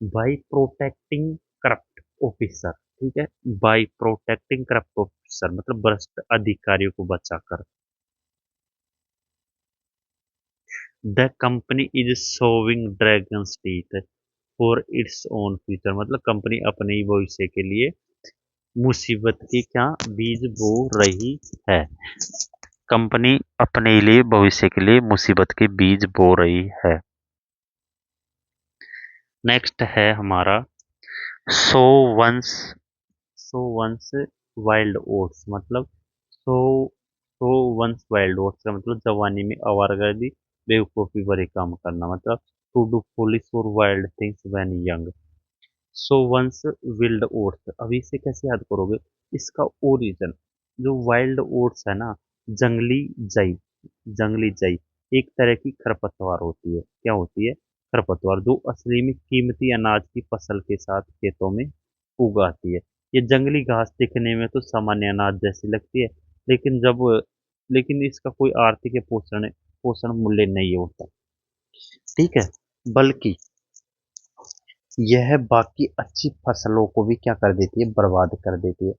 बाई प्रोटेक्टिंग करप्ट ऑफिसर। ठीक है, बाई प्रोटेक्टिंग करप्ट ऑफिसर मतलब भ्रष्ट अधिकारियों को बचाकर। The company is sowing dragon teeth for its own future, मतलब कंपनी अपने ही भविष्य के लिए मुसीबत के क्या बीज बो रही है। कंपनी अपने लिए भविष्य के लिए मुसीबत के बीज बो रही है। नेक्स्ट है हमारा sow one's sow one's wild oats, मतलब sow sow one's wild oats का मतलब जवानी में आवारगर्दी बेवकूफ़ी भरे काम करना, मतलब टू डू फुलिश और wild things when young. Sow one's wild oats, अभी इसे कैसे याद करोगे, इसका ओरिजिन जो वाइल्ड ओट्स है ना, जंगली जई, जंगली जई एक तरह की खरपतवार होती है। क्या होती है, खरपतवार, जो असली में कीमती अनाज की फसल के साथ खेतों में उगाती है। ये जंगली घास दिखने में तो सामान्य अनाज जैसी लगती है, लेकिन जब लेकिन इसका कोई आर्थिक या पोषण पोषण मूल्य नहीं होता। ठीक है, बल्कि यह बाकी अच्छी फसलों को भी क्या कर देती है, बर्बाद कर देती है।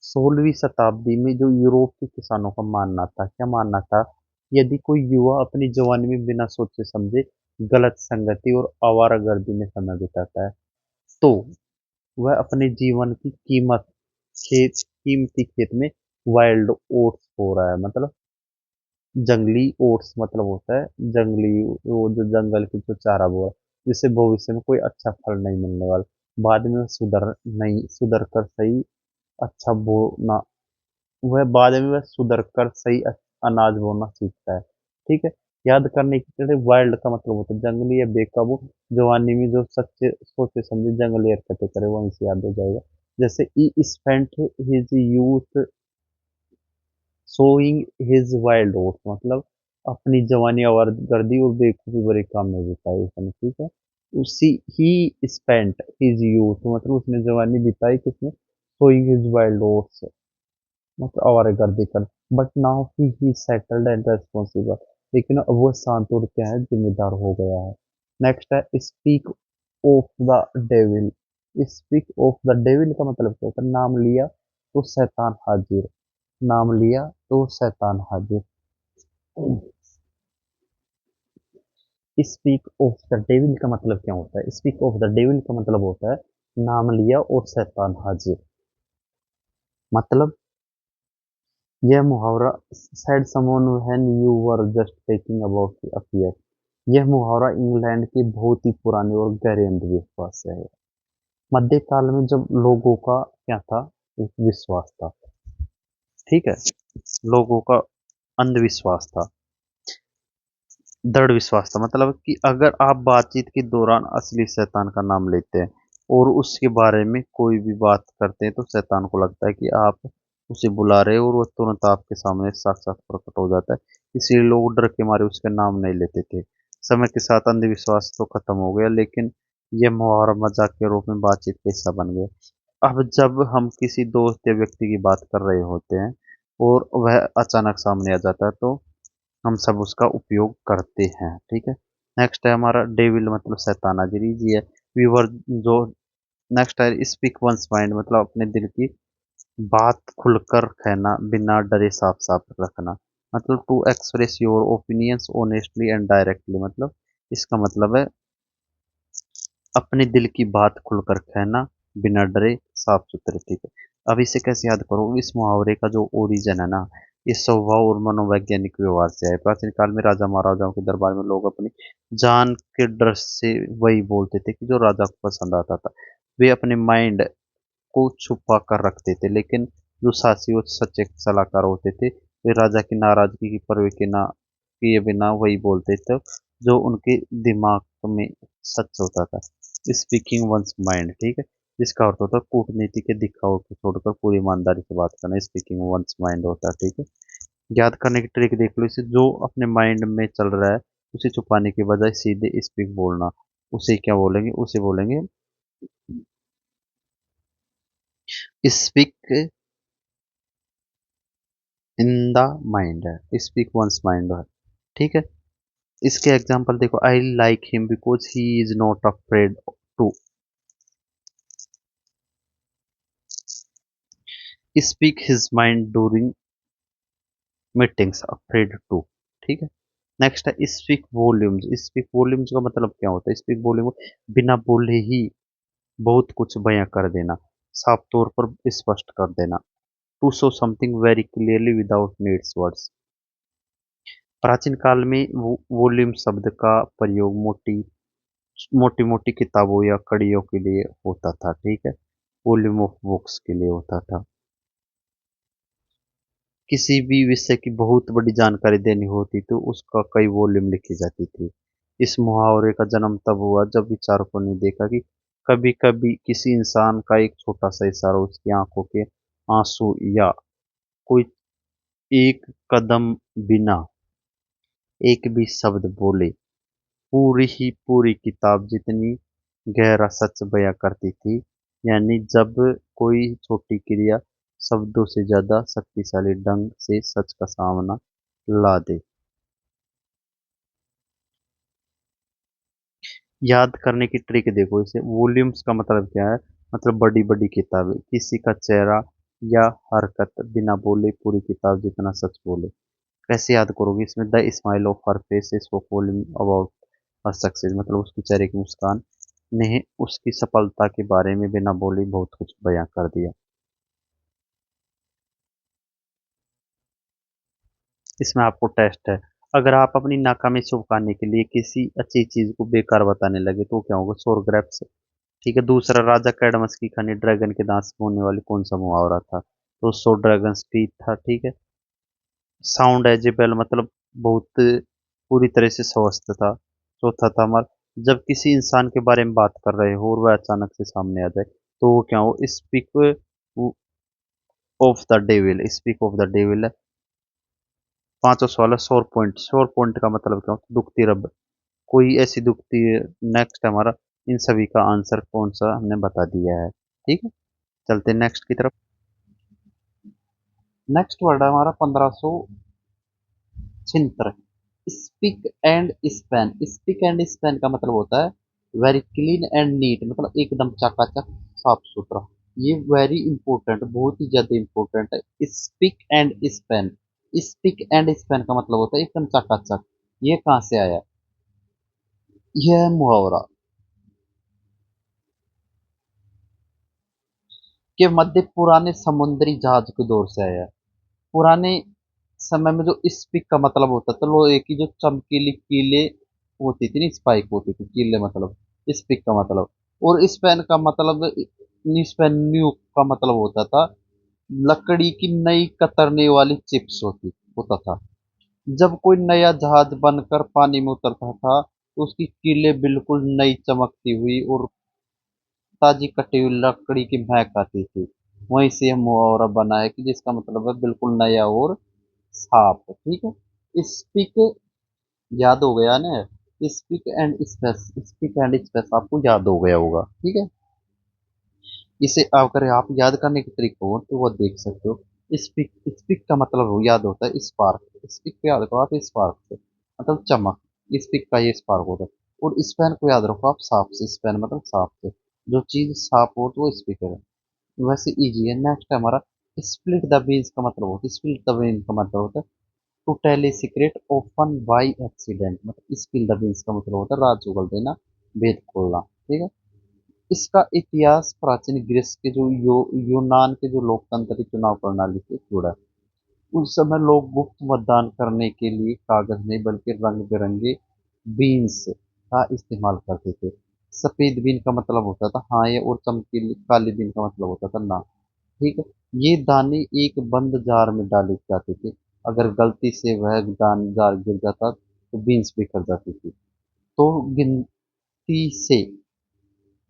16वीं शताब्दी में जो यूरोप के किसानों का मानना था, क्या मानना था, यदि कोई युवा अपनी जवानी में बिना सोचे समझे गलत संगति और आवारागर्दी में समय बिताता है, तो वह अपने जीवन की कीमती खेत में वाइल्ड ओट्स हो रहा है। मतलब जंगली ओट्स मतलब होता है जंगली, वो जो जंगल की जो चारा बोआ, जिससे भविष्य में कोई अच्छा फल नहीं मिलने वाला। बाद में वह सुधर कर सही अच्छा बोना, वह बाद में वह सुधर कर सही अनाज बोना सीखता है। ठीक है, याद करने के लिए वाइल्ड का मतलब होता है जंगली या बेकाबू, जवानी में जो सच्चे सोचे समझे जंगली हरकतें करे, वहीं से याद हो जाएगा। जैसे he spent his youth sowing his wild oats, मतलब अपनी जवानी आवारगर्दी और बेवकूफी भरे काम में बिताई उसने। ठीक है, उसी ही स्पेंट हिज यूथ मतलब उसने जवानी बिताई किसने, सोइंग हिज वाइल्ड ओट्स मतलब आवारगर्दी कर। But now he settled and responsible, लेकिन अब वो शांत और क्या है, जिम्मेदार हो गया है। नेक्स्ट है speak of the devil. Speak of the devil का मतलब क्या होता है, नाम लिया तो शैतान हाजिर, नाम लिया तो शैतान हाजिर। स्पीक ऑफ द डेविल का मतलब क्या होता है, स्पीक ऑफ द डेविल का मतलब होता है नाम लिया और शैतान हाजिर। मतलब यह मुहावरा said someone when you were just thinking about the affair, यह मुहावरा इंग्लैंड के बहुत ही पुराने और गहरे अंधविश्वास से है। मध्यकाल में जब लोगों का क्या था, एक विश्वास था। ठीक है, लोगों का अंधविश्वास था, दृढ़ विश्वास था, मतलब कि अगर आप बातचीत के दौरान असली शैतान का नाम लेते हैं और उसके बारे में कोई भी बात करते हैं तो शैतान को लगता है कि आप उसे बुला रहे हो और वो तुरंत आपके सामने साक्षात प्रकट हो जाता है। इसलिए लोग डर के मारे उसके नाम नहीं लेते थे। समय के साथ अंधविश्वास तो खत्म हो गया, लेकिन यह मुहावरा मजाक के रूप में बातचीत का हिस्सा बन गया। अब जब हम किसी दोस्त या व्यक्ति की बात कर रहे होते हैं और वह अचानक सामने आ जाता है तो हम सब उसका उपयोग करते हैं। ठीक है। नेक्स्ट है हमारा डेविल, मतलब शैतान। आज इजी है। व्यूवर जो नेक्स्ट है स्पीक वंस माइंड, मतलब अपने दिल की बात खुलकर कहना, बिना डरे साफ साफ रखना। मतलब to express your opinions honestly and directly, मतलब इसका मतलब है अपने दिल की बात खुलकर कहना, बिना डरे साफ सुथरे। ठीक है। अब इसे कैसे याद करो? इस मुहावरे का जो ओरिजिन है ना, ये स्वभाव और मनोवैज्ञानिक व्यवहार से है। प्राचीन काल में राजा महाराजाओं के दरबार में लोग अपनी जान के डर से वही बोलते थे कि जो राजा को पसंद आता था। वे अपने माइंड को छुपा कर रखते थे, लेकिन जो साहसी और सच्चे सलाहकार होते थे वे राजा की नाराजगी की परवाह किए बिना वही बोलते थे जो उनके दिमाग में सच होता था। स्पीकिंग वंस माइंड, ठीक है, जिसका अर्थ होता है कूटनीति के दिखाओ को छोड़कर पूरी ईमानदारी से बात करना, स्पीकिंग वंस माइंड होता है। ठीक है। याद करने की ट्रिक देख लो इसे। जो अपने माइंड में चल रहा है उसे छुपाने के बजाय सीधे स्पीक बोलना, उसे क्या बोलेंगे? उसे बोलेंगे स्पीक इन द माइंड है, स्पीक वंस माइंड है। ठीक है। इसके एग्जाम्पल देखो, I like him because he is not afraid to speak his mind during meetings, afraid to. ठीक है। नेक्स्ट है स्पीक वॉल्यूम्स। स्पीक वॉल्यूम्स का मतलब क्या होता है? स्पीक वॉल्यूम बिना बोले ही बहुत कुछ बयां कर देना, साफ तौर पर स्पष्ट कर देना। To show something very clearly without needs words. प्राचीन काल में वॉल्यूम शब्द का प्रयोग मोटी मोटी मोटी किताबों या कड़ियों के लिए होता था। ठीक है। वॉल्यूम ऑफ बुक्स के लिए होता था। किसी भी विषय की बहुत बड़ी जानकारी देनी होती तो उसका कई वॉल्यूम लिखी जाती थी। इस मुहावरे का जन्म तब हुआ जब विचारकों ने देखा कि कभी कभी किसी इंसान का एक छोटा सा इशारा, उसकी आंखों के आंसू या कोई एक कदम बिना एक भी शब्द बोले पूरी ही पूरी किताब जितनी गहरा सच बयां करती थी। यानी जब कोई छोटी क्रिया शब्दों से ज्यादा शक्तिशाली ढंग से सच का सामना ला दे। याद करने की ट्रिक देखो इसे। वॉल्यूम्स का मतलब क्या है? मतलब बड़ी बड़ी किताबें, किसी का चेहरा या हरकत बिना बोले पूरी किताब जितना सच बोले। कैसे याद करोगे इसमें? The smile of her face spoke volume about her success, मतलब उसके चेहरे की मुस्कान ने उसकी सफलता के बारे में बिना बोले बहुत कुछ बयां कर दिया। इसमें आपको टेस्ट है। अगर आप अपनी नाकामी छुपाने के लिए किसी अच्छी चीज को बेकार बताने लगे तो क्या होगा? शोर ग्रैप्स। ठीक है। दूसरा, राजा कैडमस की खानी ड्रैगन के दांत से होने वाली कौन सा मुहावरा था? तो सो ड्रैगन टीथ था। ठीक है। साउंड एजेबल, मतलब बहुत पूरी तरह से स्वस्थ था। चौथा था हमारा, जब किसी इंसान के बारे में बात कर रहे हो और वह अचानक से सामने आ जाए तो वो क्या हो? Speak of the devil, speak of the devil. पांचवा सवाल है शोर पॉइंट। शोर पॉइंट का मतलब क्या होता है? दुखती रब, कोई ऐसी दुखती। नेक्स्ट हमारा, इन सभी का आंसर कौन सा हमने बता दिया है। ठीक है। चलते नेक्स्ट की तरफ। नेक्स्ट वर्ड है हमारा 1576, spick and span. Spick and span का मतलब होता है वेरी क्लीन एंड नीट, मतलब एकदम चकाचक साफ सुथरा। ये वेरी इंपॉर्टेंट, बहुत ही ज्यादा इंपॉर्टेंट है। Spick and span. Spick and span का मतलब होता है एकदम चकाचक। ये कहाँ से आया? यह है मुहावरा के मध्य पुराने समुद्री जहाज के दौर से आया है। पुराने समय में जो स्पिक का मतलब होता था, लोहे की जो चमकीली कीले होती थी ना, स्पाइक होती थी, कीले मतलब स्पिक का मतलब। और स्पैन का मतलब, स्पैन न्यू का मतलब होता था लकड़ी की नई कतरने वाली चिप्स होता था। जब कोई नया जहाज बनकर पानी में उतरता था तो उसकी कीलें बिल्कुल नई चमकती हुई और ताजी कटी हुई लकड़ी की महक आती थी। वहीं से यह मुहावरा बना है कि जिसका मतलब है बिल्कुल नया और साफ। ठीक है। स्पीक याद हो गया ना। स्पीक एंड स्पेस आपको याद हो गया होगा। ठीक है। इसे अगर आप याद करने के तरीके हो तो वो देख सकते हो। स्पीक स्पीक का मतलब हो याद होता है स्पार्क। स्पीक को याद करो आप स्पार्क से, मतलब चमक। स्पीक का ये स्पार्क होता है। और स्पैन को याद रखो आप साफ से। स्पैन मतलब साफ से। जो चीज साफ हो तो वो स्पीकर है। वैसे इजी है। नेक्स्ट है हमारा स्प्लिट द बीन्स का मतलब होता है। स्प्लिट द बीन का मतलब होता है to tell a secret open by accident. मतलब स्पिल द बीन्स का मतलब होता है राज उगल देना, भेद खोलना। ठीक है। इसका इतिहास प्राचीन ग्रीस के जो यूनान के जो लोकतंत्र चुनाव प्रणाली से जुड़ा है। उस समय लोग गुप्त मतदान करने के लिए कागज नहीं बल्कि रंग बिरंगे बीन्स का इस्तेमाल करते थे। सफेद बीन का मतलब होता था हाँ ये, और चमकीली काली बीन का मतलब होता था ना। ठीक है। ये दाने एक बंद जार में डाले जाते थे। अगर गलती से वह दान जार गिर जाता तो बीन्स बिखर जाती थी। तो गिनती से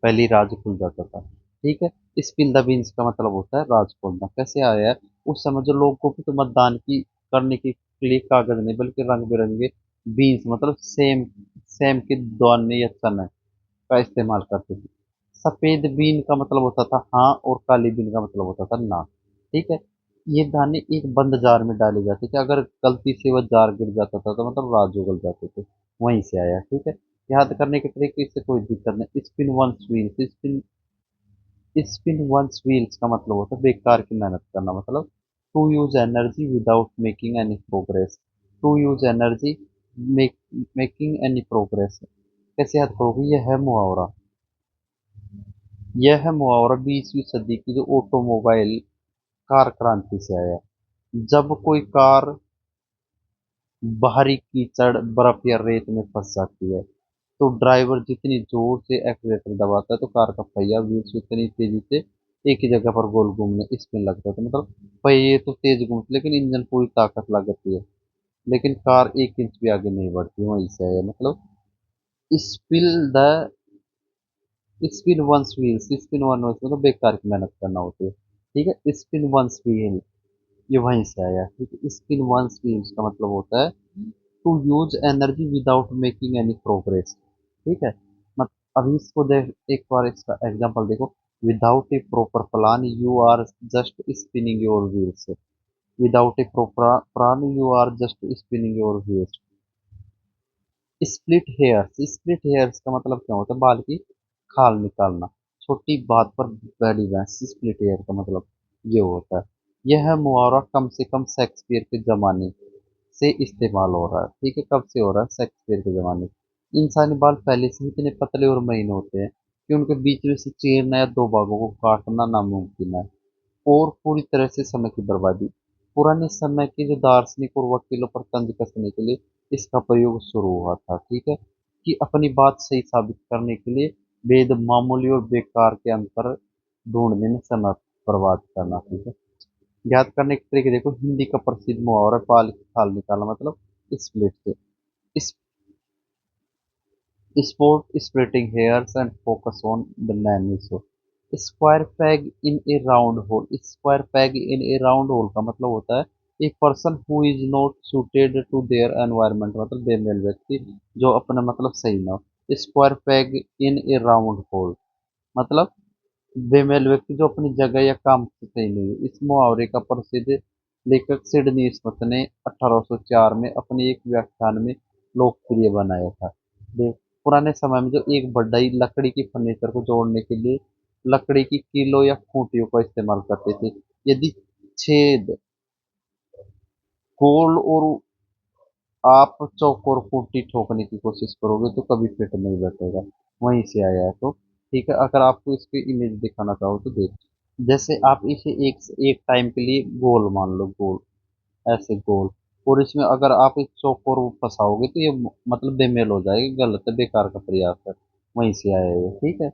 पहले राज खुल जाता था। ठीक है। स्पिल द बीन्स का मतलब होता है राज खोलना। कैसे आया है? उस समय जो लोग को तो मतदान की करने के लिए कागज नहीं बल्कि रंग बिरंगे बीन्स मतलब सेम सेम के दाने या चने का इस्तेमाल करते थे। सफेद बीन का मतलब होता था हाँ, और काली बीन का मतलब होता था ना। ठीक है। ये दाने एक बंद जार में डाले जाते थे। अगर गलती से वह जार गिर जाता था तो मतलब राज उगल जाते थे। वहीं से आया। ठीक है। याद करने के तरीके से कोई दिक्कत नहीं। Spin one's wheels. Spin one's wheels का मतलब होता है बेकार की मेहनत करना। मतलब to use energy without making any progress. To use energy making any progress. कैसे याद करोगे? यह है मुहावरा। यह मुहावरा 20वीं सदी की जो ऑटोमोबाइल कार क्रांति से आया। जब कोई कार बाहरी कीचड़ बर्फ या रेत में फंस जाती है तो ड्राइवर जितनी जोर से एक्सीलेटर दबाता है तो कार का पहिया व्हील्स उतनी तेजी से एक ही जगह पर गोल घूमने स्पिन लगता है। तो मतलब पहिए तो तेज घूमते लेकिन इंजन पूरी ताकत लगाती है। लेकिन कार 1 इंच भी आगे नहीं बढ़ती। वहीं से है मतलब spill the spin one's wheels. Spin one one's मतलब बेकार की मेहनत करना होती है। ठीक है। स्पिन वंस व्हील ये वहीं से आया। ठीक है। स्पिन वंस व्हील्स का मतलब होता है to use energy without making any progress. ठीक है। मत अभी इसको देख एक बार इसका एग्जांपल देखो। Without a proper plan you are just spinning your wheels. Without a proper plan you are just spinning your wheels. Split hairs. Split hairs का मतलब क्या होता है? बाल की खाल निकालना। छोटी बात पर बड़ी बहस। स्प्लिट हेयर का मतलब ये होता है। यह मुहावरा कम से कम शेक्सपियर के जमाने से इस्तेमाल हो रहा है। ठीक है। कब से हो रहा है? शेक्सपियर के जमाने से। इंसानी बाल पहले से ही इतने पतले और महीन होते हैं कि उनके बीच में से चीरना या दो भागों को काटना नामुमकिन है और पूरी तरह से समय की बर्बादी। पुराने समय के जो दार्शनिक और वकीलों पर तंज कसने के लिए इसका प्रयोग शुरू हुआ था। ठीक है। कि अपनी बात सही साबित करने के लिए वेद मामूली और बेकार के अंतर ढूंढने में समय बर्बाद करना। ठीक है। याद करने के तरीके देखो। हिंदी का प्रसिद्ध मुहावरा पाल की खाल निकालना मतलब स्प्लिट से। Sport splitting hairs and focus on the man issue. Square peg in a round hole. Square peg in a round hole का मतलब होता है एक person who is not suited to their environment। मतलब बेमेल व्यक्ति जो अपना मतलब सही ना हो। Square peg in a round hole मतलब बेमेल व्यक्ति जो अपनी जगह या काम से सही नहीं है। इस मुहावरे का प्रसिद्ध लेखक सिडनी स्मिथ ने 1804 में अपने एक व्याख्यान में लोकप्रिय बनाया था। पुराने समय में जो एक बढ़ई लकड़ी की फर्नीचर को जोड़ने के लिए लकड़ी की कीलों या खूंटियों का इस्तेमाल करते थे। यदि छेद गोल और आप चौक और खूंटी ठोकने की कोशिश करोगे तो कभी फिट नहीं बैठेगा। वहीं से आया है। तो ठीक है। अगर आपको इसकी इमेज दिखाना चाहो तो देख। जैसे आप इसे एक एक टाइम के लिए गोल मान लो, गोल ऐसे गोल। और इसमें अगर आप इस चौक और फंसाओगे तो ये मतलब बेमेल हो जाएगी, गलत है, बेकार का प्रयास है। वहीं से आया है ये। ठीक है।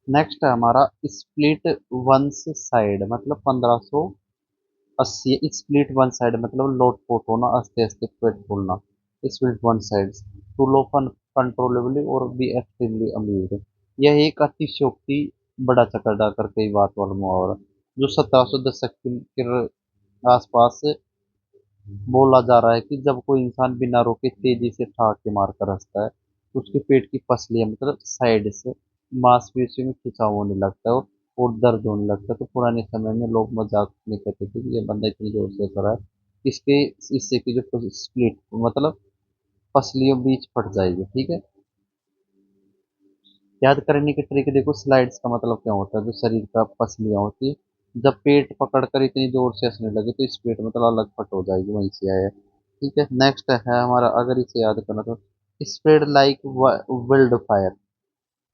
नेक्स्ट है हमारा स्प्लिट वंस साइड मतलब 1580। स्प्लिट वन साइड मतलब लोटपोट होना, आस्ते आस्ते पेट फूलना। स्प्लिट वन साइड टू लोफन कंट्रोलेबली और बी एक्सट्रीमली अम्यूज्ड। यह एक अतिशयोक्ति बड़ा चकरा कर कई बात वाला मुहावरा जो 1700 दशक के आसपास बोला जा रहा है कि जब कोई इंसान बिना रोके तेजी से ठहाके मारकर हंसता है तो उसके पेट की पसलियां मतलब साइड से मांसपेशियों में खिंचाव होने लगता है और दर्द होने लगता है। तो पुराने समय में लोग मजाक में कहते थे कि ये बंदा इतनी जोर से हंस रहा है इसके इससे की जो स्प्लिट मतलब पसलियों बीच फट जाएगी। ठीक है। याद करने के तरीके देखो, स्लाइड्स का मतलब क्या होता है, जो शरीर का पसलियां होती है जब पेट पकड़कर इतनी जोर से हंसने लगे तो इस पेट मतलब अलग फट हो जाएगी, वहीं से आया है। ठीक है। नेक्स्ट है हमारा, अगर इसे याद करना तो spread like wild fire.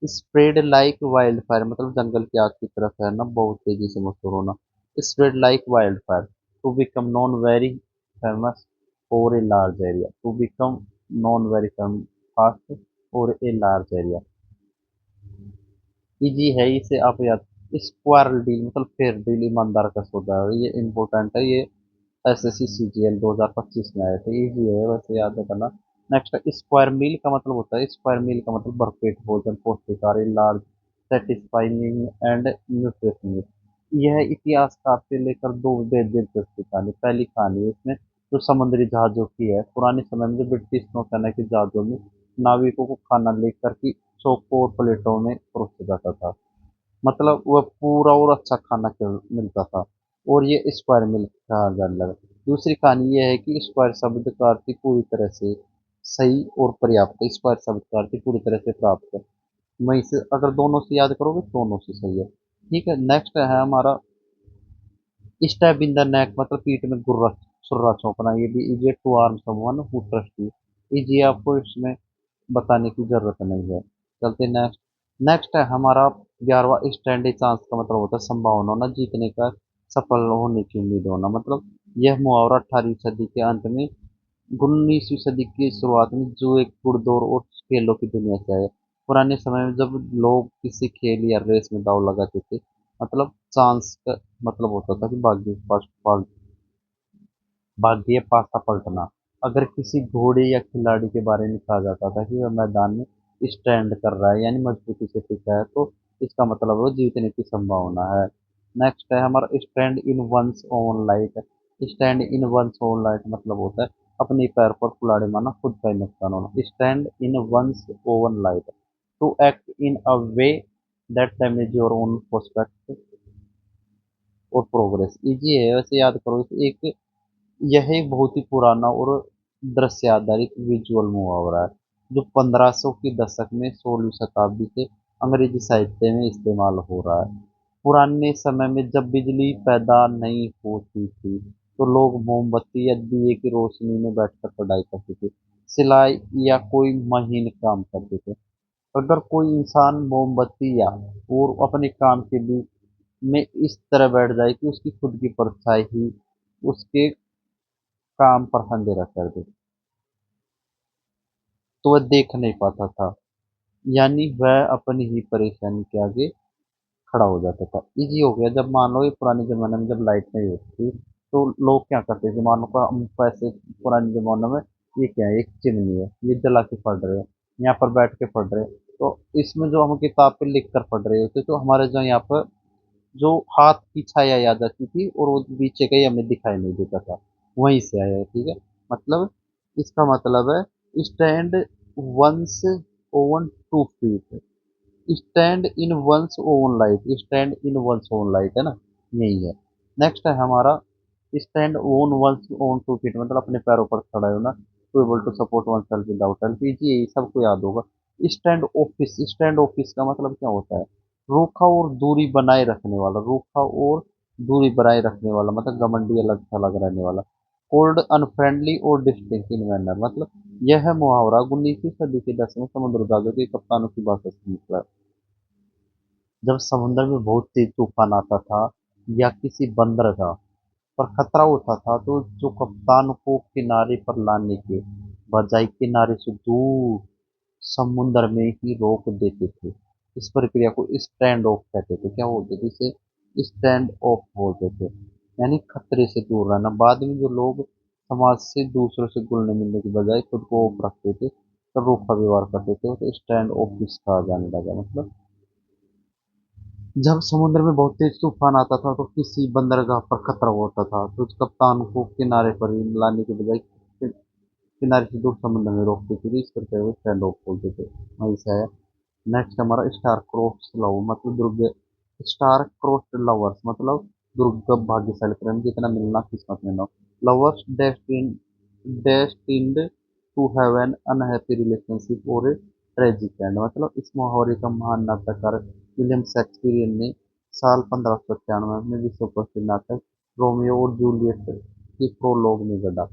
Spread like wild fire मतलब जंगल की आग की तरफ है ना, बहुत तेजी से मशहूर होना। Spread like wild fire to become known very famous over a large area, to become known very fast और ए लार्ज एरिया। इजी है, इसे आप याद। स्क्वारल डील मतलब फेयर डील, ईमानदार का सौदा है, ये इम्पोर्टेंट है, ये एसएससी सीजीएल 2025 में आए थे। इजी है वैसे याद करना। नेक्स्ट स्क्वायर मील का मतलब होता है, स्क्वायर मील का मतलब भरपेट भोजन, पौष्टिक आहार, लार्ज सेटिस्फाइंग एंड न्यूट्रिशनल। यह इतिहासकार से लेकर दो दिलचस्प कहानी। पहली कहानी है इसमें जो समुद्री जहाजों की है। पुराने समय में जो ब्रिटिश नौसेना के जहाजों में नाविकों को खाना लेकर की चौकोर प्लेटों में परोसा जाता था, मतलब वह पूरा और अच्छा खाना मिलता था, और ये स्क्वायर मिल कहा जाने लगा। दूसरी कहानी यह है कि स्क्वायर शब्द का अर्थ पूरी तरह से सही और पर्याप्त है। स्क्वायर शब्द का अर्थ पूरी तरह से प्राप्त है, वहीं से अगर दोनों से याद करोगे दोनों से सही है। ठीक है। नेक्स्ट है हमारा स्टैब इन द नेक मतलब पीठ में गुर्रा छुर्रा चौंकना। ये भी easy to harm someone who trust you. Easy, आपको इसमें बताने की जरूरत नहीं है। चलते नेक्स्ट। नेक्स्ट है हमारा 11वां, स्टैंड ए चांस का मतलब होता है संभावना होना, जीतने का, सफल होने की उम्मीद होना। मतलब यह मुहावरा 18वीं सदी के अंत में 19वीं सदी की शुरुआत में जो एक घुड़दौड़ और खेलों की दुनिया से आया। पुराने समय में जब लोग किसी खेल या रेस में दाव लगाते थे, मतलब चांस का मतलब होता था कि भाग्य पासा पलटना। अगर किसी घोड़े या खिलाड़ी के बारे में कहा जाता था कि वह मैदान में स्टैंड कर रहा है यानी मजबूती से टिका है, तो इसका मतलब वो जीतने की संभावना है। नेक्स्ट है हमारा stand in one's own light. Stand in one's own light मतलब होता है अपने पैर पर कुल्हाड़ी मारना, खुद का ही नुकसान होना। Stand in one's own light to act in a way that damage your own prospect और प्रोग्रेस। इजी है वैसे याद करो एक। यह एक बहुत ही पुराना और दृश्य आधारित विजुअल मुहावरा है जो 1500 के दशक में 16वीं शताब्दी से अंग्रेजी साहित्य में इस्तेमाल हो रहा है। पुराने समय में जब बिजली पैदा नहीं होती थी तो लोग मोमबत्ती या दिए की रोशनी में बैठकर पढ़ाई करते थे, सिलाई या कोई महीन काम करते थे। अगर कोई इंसान मोमबत्ती या और अपने काम के बीच में इस तरह बैठ जाए कि उसकी खुद की परछाई ही उसके काम पर अंधेरा कर दे तो वह देख नहीं पाता था, यानी वह अपनी ही परेशानी के आगे खड़ा हो जाता था। इजी हो गया, जब मान लो ये पुराने जमाने में जब लाइट नहीं होती थी तो लोग क्या करते थे, मान लो हम पैसे पुराने जमाने में ये क्या है, एक चिमनी है, ये जला के पढ़ रहे हैं, यहाँ पर बैठ के पढ़ रहे हैं, तो इसमें जो हम किताब पे लिख कर पढ़ रहे होते तो हमारे जो यहाँ पर जो हाथ की छाया आ जाती थी और वो पीछे का ही हमें दिखाई नहीं देता था, वहीं से आया है। ठीक है। मतलब इसका मतलब है stand one's own 2 feet, stand in one's own light, stand in one's own light है ना, यही है। नेक्स्ट है हमारा stand on one's own 2 feet मतलब अपने पैरों पर खड़ा होना, to able to support oneself without help. ये सबको याद होगा। स्टैंड ऑफिस, स्टैंड ऑफिस का मतलब क्या होता है, रूखा और दूरी बनाए रखने वाला, रूखा और दूरी बनाए रखने वाला मतलब घमंडी, अलग थलग रहने वाला। कोल्ड अनफ्रेंडली और डिस्टिंक्ट इन मैनर मतलब यह मुहावरा 19वीं सदी के दशक में समुद्र जहाजों के कप्तानों की भाषा से निकला। जब समुद्र में बहुत तेज तूफान आता था या किसी बंदरगाह पर खतरा होता था तो जो कप्तान को किनारे पर लाने के बजाय किनारे से दूर समुद्र में ही रोक देते थे। इस प्रक्रिया को स्टैंड ऑफ कहते थे। क्या बोलते थे इसे, स्टैंड ऑफ बोलते थे, यानी खतरे से दूर रहना। बाद में जो लोग समाज से दूसरों से घुलने मिलने की बजाय खुद को ऑफ रखते थे तो रूखा व्यवहार करते थे तो स्टैंड ऑफ कहा जाने लगा। मतलब जब समुद्र में बहुत तेज तूफान आता था तो किसी बंदरगाह पर खतरा होता था तो उस कप्तान को किनारे पर ही लाने के बजाय किनारे से दूर समुद्र में रोकते थे, तो इस करते हुए स्टैंड ऑफ बोलते थे। वहीं से आया। नेक्स्ट हमारा स्टार क्रॉस लव मतलब दुर्ग स्टार क्रॉस लवर्स मतलब दुर्लभ भाग्यशाली प्रेम जितना मिलना किस्मत में ना lovers destined to have an unhappy relationship और ए ट्रेजिक एंड मतलब इस मुहावरे का महान नाटककार विलियम शेक्सपियर ने साल 1591 में विश्व प्रसिद्ध नाटक रोमियो और जूलियट के प्रोलोग में गढ़ा।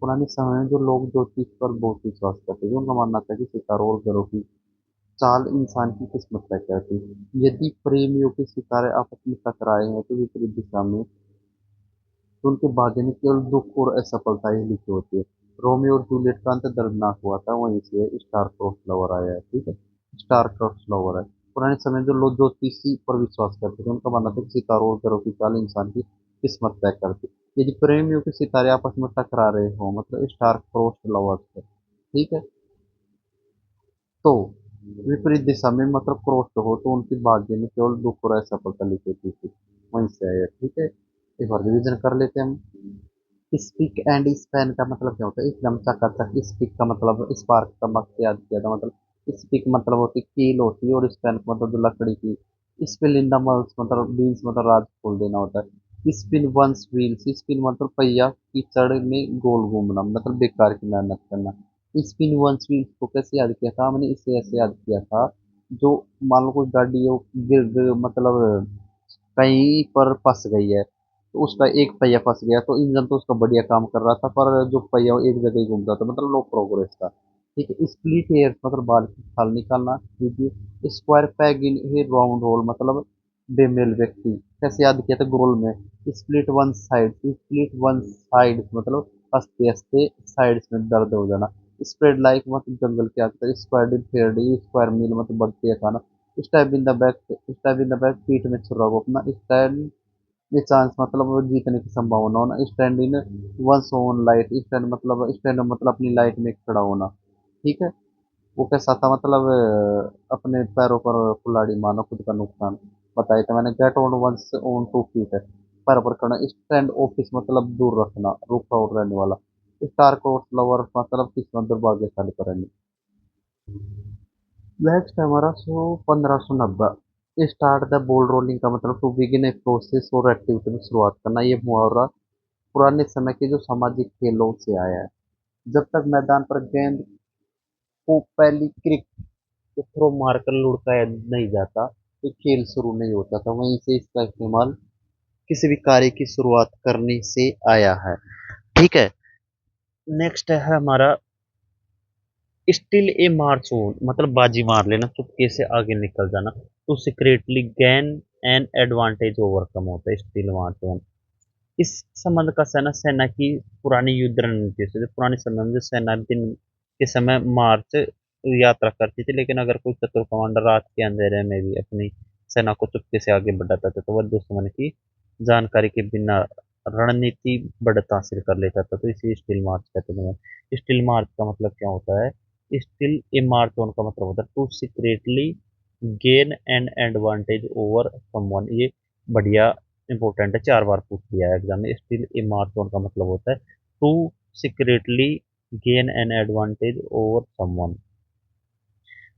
पुराने समय में जो लोग ज्योतिष पर बहुत विश्वास करते थे उनका मानना था कि सितारों और ग्रहों की चाल इंसान की किस्मत तय करती है। यदि प्रेमियों के सितारे आपस में टकराए हैं तो विपरीत दिशा में तो उनके भाग्य में केवल दुख और असफलता ही लिखी होती है। रोमियो और जूलियट का अंत दर्दनाक हुआ था, वहीं से स्टार क्रॉस लवर आया है। ठीक है, स्टार क्रॉस लवर है। पुराने समय में जो लोग ज्योतिषी पर विश्वास करते थे उनका मानना था कि सितारों और ग्रहों की चाल इंसान की किस्मत तय करती है। यदि प्रेमियों के सितारे आपस में टकरा रहे हो मतलब स्टार क्रॉस लवर्स है। ठीक है, तो विपरीत दिशा में मतलब क्रॉस हो तो उनके भाग्य में केवल दुख और असफलता लिखी होती थी। वहीं से आया। ठीक है, एक बार रिविजन कर लेते हैं हम। स्पिक एंड स्पैन का मतलब क्या होता है? एकदम चकाचक। स्पिक का मतलब स्पार्क का मकसद याद किया था मतलब स्पिक मतलब होती है कील होती है और स्पैन का मतलब जो लकड़ी की स्पिन इन द मल्स मतलब बीन्स मतलब राज खोल देना होता है। स्पिन वंस व्हील्स स्पिन मतलब पहिया कीचड़ में गोल घूमना मतलब बेकार की मेहनत करना। स्पिन वंस व्हील्स को कैसे याद किया था हमने? इसे ऐसे याद किया था जो मान लो कोई गाड़ी है वो गिर मतलब कहीं पर फंस गई है तो उसका एक पहिया फंस गया तो इंजन तो उसका बढ़िया काम कर रहा था पर जो पहिया वो एक जगह ही घूमता था मतलब लो प्रोग्रेस था। ठीक है, स्प्लिट हेयर मतलब बाल की खाल निकालना कीजिए। Square peg in A round whole मतलब बेमेल व्यक्ति कैसे याद किया था? गोल में। स्प्लिट वन साइड मतलब हंसते हंसते साइड्स में दर्द हो जाना। स्प्रेड लाइक मतलब जंगल के आगे स्क्वायर फेयर स्क्वायर मील मतलब बढ़ते खाना। स्टैब इन द बैक पीठ में छुरा को अपना स्टैंड ये चांस मतलब वो जीतने की संभावना होना। Stand in one's own light stand मतलब अपनी लाइट में खड़ा होना। ठीक है, वो कैसा था मतलब अपने पैरों पर कुल्हाड़ी मारना खुद का नुकसान बताया था मैंने। Get on one's own to feet है पैरों पर खड़ा। स्टैंड ऑफिस मतलब दूर रखना रूखा और रहने वाला। स्टार कोर्स लवर मतलब किस्मत दुर्भाग्यशाली पर रहने। नेक्स्ट है हमारा 1590 स्टार्ट द बॉल रोलिंग का मतलब टू बिगिन ए प्रोसेस और एक्टिविटी में शुरुआत करना। ये मुहावरा पुराने समय के जो सामाजिक खेलों से आया है। जब तक मैदान पर गेंद को पहली क्रिक के थ्रो मारकर लुढ़काया नहीं जाता तो खेल शुरू नहीं होता था। वहीं से इसका इस्तेमाल किसी भी कार्य की शुरुआत करने से आया है। ठीक है, नेक्स्ट है हमारा स्टिल ए मार्च ऑन मतलब बाजी मार लेना चुपके से आगे निकल जाना तो secretly gain an advantage overcome होता है स्टिल मार्च ऑन। इस संबंध का सेना सेना की पुरानी युद्ध रणनीति से पुराने समय में जो सेना दिन के समय मार्च यात्रा करती थी लेकिन अगर कोई शत्रु कमांडर रात के अंधेरे में भी अपनी सेना को चुपके से आगे बढ़ाता था तो वह दुश्मन की जानकारी के बिना रणनीति बढ़त हासिल कर लेता था तो इसे स्टिल मार्च कहते हैं। स्टिल मार्च का मतलब क्या होता है? स्टिल ए मार्च ऑन का मतलब होता है to secretly gain an advantage over someone. ये बढ़िया इंपॉर्टेंट है, 4 बार पूछ लिया है एग्जाम में। स्टिल ए मार्च ऑन का मतलब होता है to secretly gain an advantage over someone.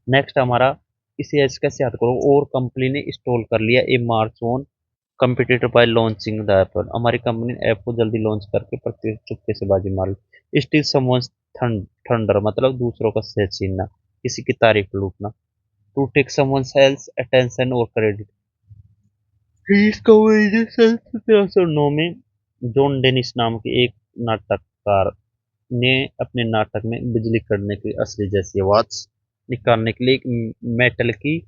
Next हमारा इसे ऐसे कैसे याद करो? और कंपनी ने इंस्टॉल कर लिया a march on competitor by launching the app. हमारी कंपनी ने ऐप को जल्दी लॉन्च करके प्रति चुपके से बाजी मार ली। स्टिल समवंस थंडर मतलब दूसरों का सह छीनना किसी की तारीफ लूटना। To take someone's else attention और क्रेडिट। इसका वजह सन 1709 में जॉन डेनिस नाम के एक नाटककार ने अपने नाटक में बिजली कड़ने की असली जैसी आवाज निकालने के लिए एक मेटल की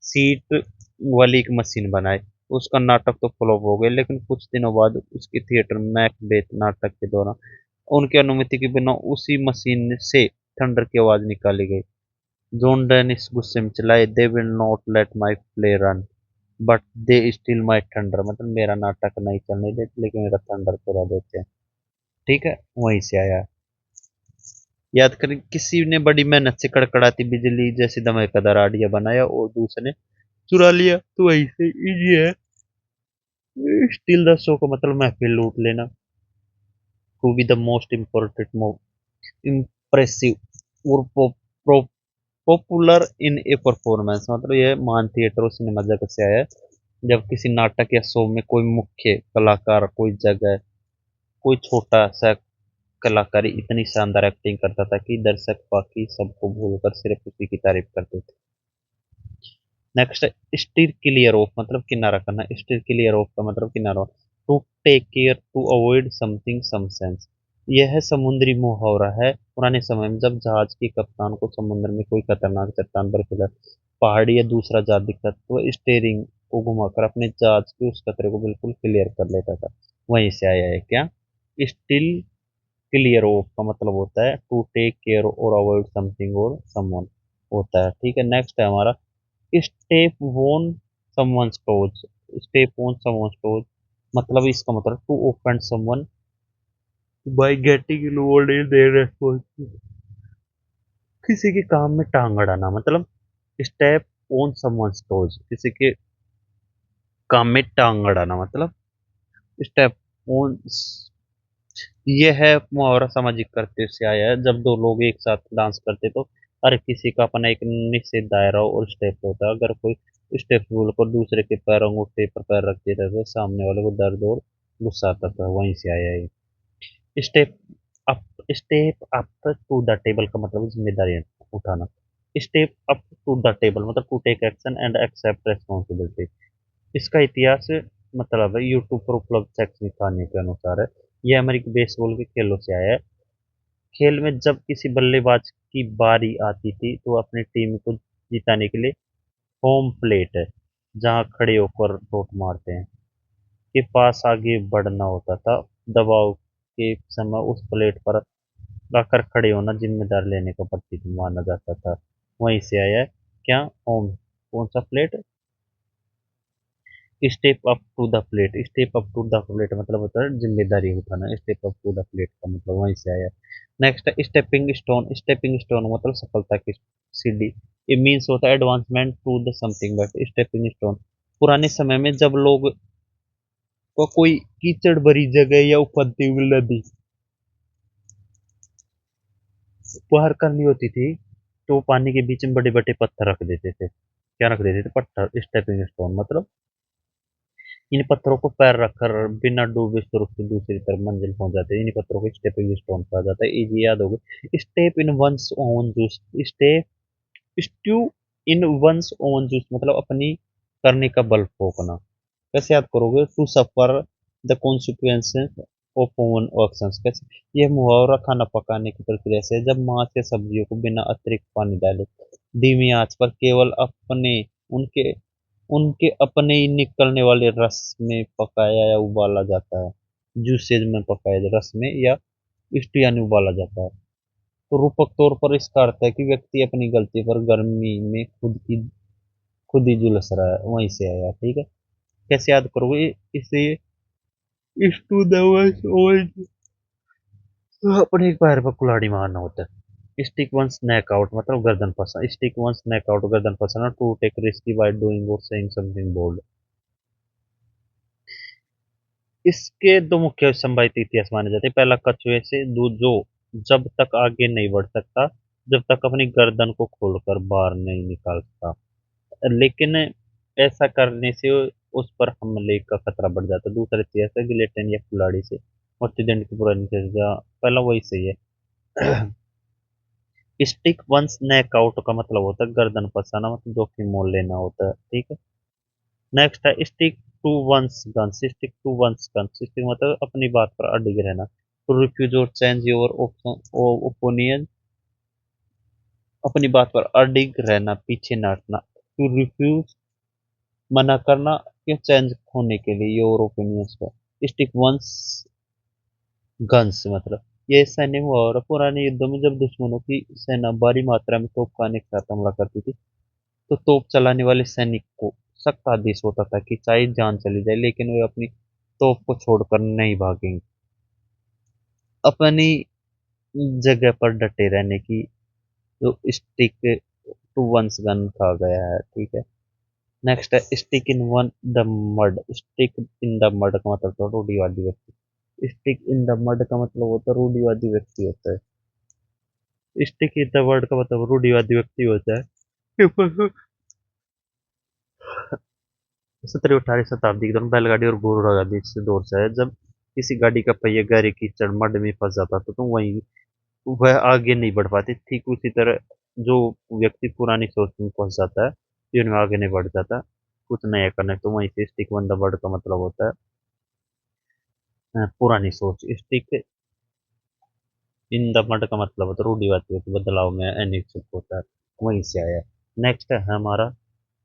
सीट वाली एक मशीन बनाई। उसका नाटक तो फ्लॉप हो गया लेकिन कुछ दिनों बाद उसके थिएटर मैकबेथ नाटक के दौरान उनकी अनुमति के बिना उसी मशीन से थंडर की आवाज निकाली गई। जॉन डेनिस गुस्से में चिल्लाए, they will not let my play run but they still my thunder मतलब मेरा नाटक नहीं चलने देते लेकिन मेरा थंडर चला देते हैं। ठीक है, वहीं से आया है। याद करें किसी ने बड़ी मेहनत से कड़कड़ाती बिजली जैसी धमाकेदार आइडिया बनाया और दूसरे ने चुरा लिया तो वही से इजी है। स्टील द शो का मतलब महफिल लूट लेना। To be the most important impressive और पॉपुलर इन ए परफॉर्मेंस, मतलब यह महान थिएटर और सिनेमा जगत से आया है। जब किसी नाटक या शो में कोई मुख्य कलाकार कोई जगह कोई छोटा सा कलाकारी इतनी शानदार एक्टिंग करता था कि दर्शक बाकी सबको भूलकर सिर्फ उसी की तारीफ करते थे। नेक्स्ट, स्टीर क्लियर ऑफ मतलब किनारा करना। स्टीर क्लियर ऑफ का मतलब किनारा, to take care to avoid something some sense. यह समुद्री मुहावरा है। पुराने समय में जब जहाज के कप्तान को समुद्र में कोई खतरनाक चट्टान बर्फीला पहाड़ी या दूसरा जहाज दिखता तो वह स्टीयरिंग को घुमाकर अपने जहाज के उस खतरे को बिल्कुल क्लियर कर लेता था। वहीं से आया है क्या, स्टील क्लियर ऑफ का मतलब होता है टू टेक केयर और अवॉइड समथिंग और समवन होता है। ठीक है, नेक्स्ट है हमारा step on someone's toes. Step on someone's toes मतलब इसका मतलब to offend someone by getting involve in their responsibility, किसी के काम में टांग अड़ाना। मतलब स्टेप ऑन समवन्स टोज, किसी के काम में टांग अड़ाना मतलब स्टेप ऑन। ये है मुहावरा सामाजिक कर्तव्य से आया है। जब दो लोग एक साथ डांस करते तो हर किसी का अपना एक निश्चित दायरा और स्टेप होता है। अगर कोई स्टेप भूल कर दूसरे के पैर अंगूठे पर पैर रख देता तो सामने वाले को दर्द और गुस्सा आता था। वहीं से आया है step up. Step up to the table का मतलब जिम्मेदारी उठाना। Step up to the table मतलब to take action and accept responsibility. इसका इतिहास मतलब है यूट्यूब पर उपलब्ध शैक्षणिक कहानियों के अनुसार है। यह अमेरिकी बेसबॉल के खेलों से आया है। खेल में जब किसी बल्लेबाज की बारी आती थी तो अपनी टीम को जिताने के लिए होम प्लेट है जहां खड़े होकर टोट मारते हैं के पास आगे बढ़ना होता था। दबाव के समय उस प्लेट पर आकर खड़े होना जिम्मेदार लेने का प्रतीक माना जाता था। वहीं से आया है क्या, होम। कौन सा plate, step up to the plate. Step up to the plate मतलब होता है जिम्मेदारी उठाना। Step up to the plate का मतलब वहीं से आया। नेक्स्ट है स्टेपिंग स्टोन। स्टेपिंग स्टोन मतलब सफलता की सीढ़ी। ये मीन्स होता है advancement to the something but stepping stone. पुराने समय में जब लोग को कोई कीचड़ भरी जगह या उफनती हुई नदी पार करनी होती थी तो पानी के बीच में बड़े बड़े पत्थर रख देते थे। क्या रख देते थे, पत्थर। स्टेपिंग स्टोन मतलब इन पत्थरों को पैर रखकर बिना डूबे सुरक्षित दूसरी तरफ मंजिल पहुंच जाते हैं। इन पत्थरों को स्टेपिंग स्टोन कहा जाता है। इजी याद होगा, step in one's own juice. Step stew in one's own juice मतलब अपनी करने का बल फूकना। कैसे याद करोगे, to suffer the consequences of own actions. कैसे, यह मुहावरा खाना पकाने की प्रक्रिया से है। जब मांस या सब्जियों को बिना अतिरिक्त पानी डाले धीमी आंच पर केवल अपने उनके उनके अपने ही निकलने वाले रस में पकाया या उबाला जाता है। जूसेज में पकाया रस में या स्टू यानी उबाला जाता है। तो रूपक तौर पर इसका अर्थ है कि व्यक्ति अपनी गलती पर गर्मी में खुद ही झुलस रहा है। वहीं से आया, ठीक है। कैसे याद करोगे इसे, स्टू द अपने एक पैर पर कुल्हाड़ी मारना होता है। स्टिक वंस नेक आउट मतलब गर्दन फंसा। स्टिक वंस नेक आउट गर्दन फंसाना। To take risky by doing और सेइंग समथिंग बोल्ड। इसके दो मुख्य संभावित इतिहास माने जाते हैं। पहला, कछुए से दूध जो जब तक आगे नहीं बढ़ सकता जब तक अपनी गर्दन को खोलकर बाहर नहीं निकाल सकता, लेकिन ऐसा करने से उस पर हमले का खतरा बढ़ जाता है। दूसरा इतिहास है गिलेटिन या कुल्हाड़ी से मृत्युदंड की पुरानी सजा। पहला वही सही है। स्टिक वंस नेक आउट का मतलब होता है गर्दन फंसाना, मतलब जोखिम मोल लेना होता है, ठीक है। नेक्स्ट है stick to one's guns. Stick to one's guns stick मतलब अपनी बात पर अडिग रहना। टू रिफ्यूज और चेंज योर ओपिनियन अपनी बात पर अडिग रहना, पीछे न हटना। टू रिफ्यूज मना करना या चेंज होने के लिए योर ओपिनियंस का। स्टिक वंस गन्स मतलब ये सैन्य मुहावरा पुराने युद्धों में जब दुश्मनों की सेना भारी मात्रा में तोपखाने के साथ हमला करती थी तो तोप चलाने वाले सैनिक को सख्त आदेश होता था कि चाहे जान चली जाए लेकिन वे अपनी तोप को छोड़कर नहीं भागेंगे, अपनी जगह पर डटे रहने की। तो स्टिक टू वंस गन कहा गया है, ठीक है। नेक्स्ट है stick in one the mud. Stick in the mud का मतलब होता है रूढ़िवादी व्यक्ति। स्टिक इन द मड का मतलब होता है रूढ़िवादी व्यक्ति होता है। स्टिक इन द वर्ड का मतलब रूढ़िवादी व्यक्ति होता है। 17वीं 18वीं शताब्दी के दौरान बैलगाड़ी और घोड़ागाड़ी से दौर से है, जब किसी गाड़ी का पहिया गहरे कीचड़ मड में फंस जाता था तो वहीं वह आगे नहीं बढ़ पाती। ठीक उसी तरह जो व्यक्ति पुरानी सोच में फंस जाता है, जीवन में आगे नहीं बढ़ जाता, कुछ नया करना है, तो वहीं से स्टिक वन द वर्ड का मतलब होता है पुरानी सोच। स्टिक इन द मड का मतलब होता है रूढ़िवादी व्यक्ति, बदलाव में अनिच्छुक होता है, वहीं से आया। नेक्स्ट है हमारा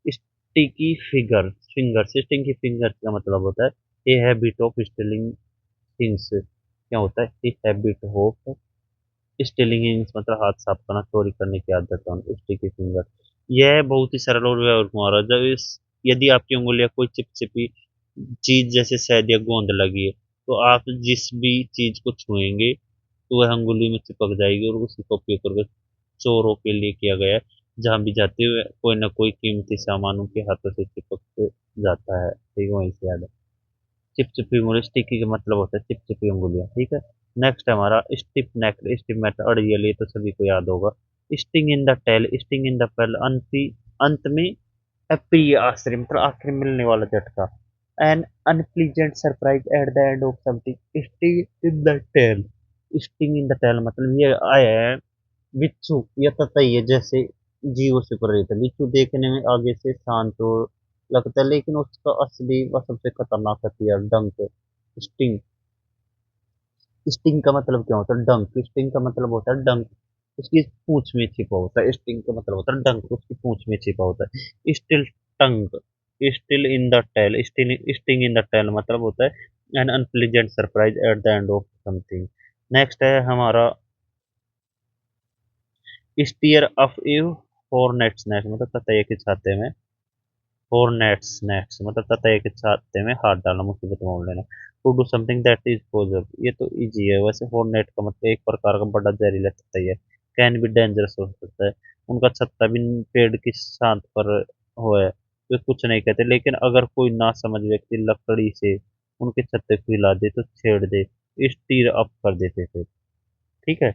sticky figure finger. Sticky finger का मतलब होता है a habit of stealing things. क्या होता है a habit of stealing things, मतलब हाथ साफ करना, चोरी करने की आदत है स्टिकी फिंगर। यह बहुत ही सरल और व्यवहार है। जब इस यदि आपकी उंगलियां कोई चिपचिपी चीज जैसे शहद या गोंद लगी है, तो आप जिस भी चीज को छुएंगे तो वह अंगुली में चिपक जाएगी, और उसी का उपयोग करके चोरों के लिए किया गया है। जहां भी जाते हुए कोई ना कोई कीमती सामान उनके हाथों से चिपक जाता है, ठीक है, वहीं से याद है। चिपचिपी उंगली, स्टिकी का मतलब होता है चिपचिपी उंगलियां, ठीक है। नेक्स्ट है हमारा स्टिप नेक। स्टिप नेक अड़ियल, ये तो सभी को याद होगा। Sting in the tail. Sting in the pail, अंत में अप्रिय आश्रय, मतलब आखिर में मिलने वाला झटका। An unpleasant surprise at the end of something. Sting in the tail. Sting in the tail मतलब ये आया है बिच्छू या ततैया है, जैसे जीव से प्रेरित है। बिच्छू देखने में आगे से शांत और लगता है, लेकिन उसका असली व सबसे खतरनाक हथियार डंक। स्टिंग। स्टिंग का मतलब क्या होता है डंक। स्टिंग का मतलब होता है डंक, उसकी पूंछ में छिपा होता है। स्टिंग का मतलब होता है डंक, उसकी पूंछ में छिपा होता है। Still tongue. Still in the tail. Still sting in the tail मतलब होता है an unpleasant surprise at the end of something. Next है हमारा steer off a hornet's nest, मतलब ततैया के छाते में। हॉर्नेट्स नेट्स मतलब ततैया के छाते में हाथ डालना, मुसीबत में मोल लेना। To do something that is possible, ये तो इजी है। वैसे हॉर्नेट का मतलब एक प्रकार का बड़ा जहरीला ततैया, कैन बी डेंजरस हो सकता है। उनका छत्ता भी पेड़ की शांत पर हो है, वे कुछ नहीं कहते, लेकिन अगर कोई नासमझ व्यक्ति लकड़ी से उनके छत्ते को हिला दे तो छेड़ दे, स्टीर अप कर देते थे, ठीक है।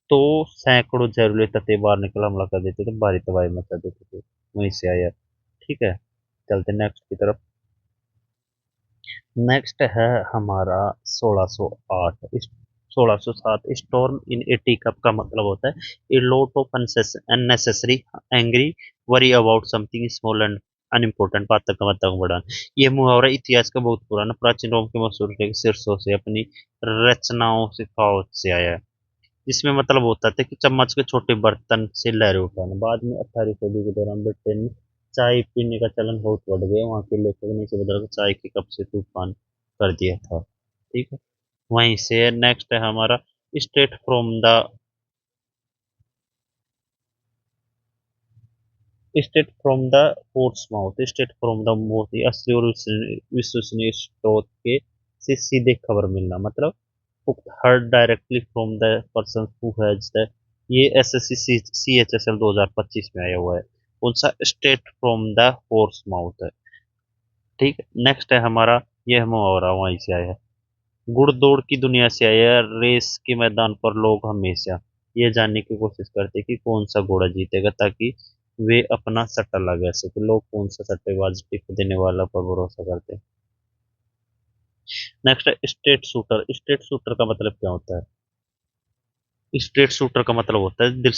तो सैकड़ों जहरीले तत्व बाहर निकल हमला कर देते थे, भारी तबाही मचा देते थे, वहीं से आया, ठीक है। चलते नेक्स्ट की तरफ। नेक्स्ट है हमारा 1608। 1607 storm in A tea cup का मतलब होता है ए lot of unnecessary angry worry about something small and unimportant, बात तक का मतलब बढ़ाना। ये मुहावरा इतिहास का बहुत पुराना, प्राचीन रोम के मशहूर शीर्षों से अपनी रचनाओं से कहावत से आया है, जिसमें मतलब होता था कि चम्मच के छोटे बर्तन से लहरें उठाना। बाद में 18वीं सदी के दौरान ब्रिटेन में चाय पीने का चलन बहुत बढ़ गया, वहाँ के लेखक ने इसे बदलकर चाय के कप से तूफान कर दिया था, ठीक है। वहीं से नेक्स्ट है हमारा state from the state from the horse mouth. State from the बहुत ही असली और विश्वसनीय स्रोत के से सीधे खबर मिलना, मतलब heard directly from the person who has the. ये एसएससी CHSL 2025 में आया हुआ है। कौन सा state from the horse mouth है, ठीक है। नेक्स्ट है हमारा यह मुहावरा वहीं से आया है, गुड़ दौड़ की दुनिया से आया है। रेस के मैदान पर लोग हमेशा ये जानने की कोशिश करते हैं कि कौन सा घोड़ा जीतेगा, ताकि वे अपना सट्टा लगा सके। लोग कौन सा सट्टेबाज टिप देने वाला पर भरोसा करते हैं। नेक्स्ट है स्ट्रेट शूटर। स्ट्रेट शूटर का मतलब क्या होता है? स्ट्रेट शूटर का मतलब होता है दिल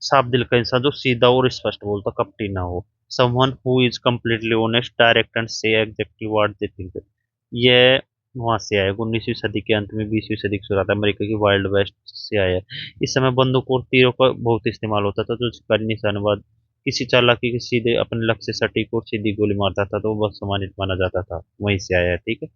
साफ दिल का इंसान, जो सीधा और स्पष्ट बोलता, कपटी ना हो। Someone who is completely honest, direct and से एग्जैक्टली व्हाट दे थिंक। ये वहां से आया, 19वीं सदी के अंत में 20वीं सदी की शुरुआत, अमेरिका की वाइल्ड वेस्ट से आया। इस समय बंदूक और तीरों का बहुत इस्तेमाल होता था, जो शिकारी निशानेबाज किसी चालाकी के सीधे अपने लक्ष्य से सटीक और सीधी गोली मारता था तो वह सम्मानित माना जाता था, वहीं से आया है, ठीक है।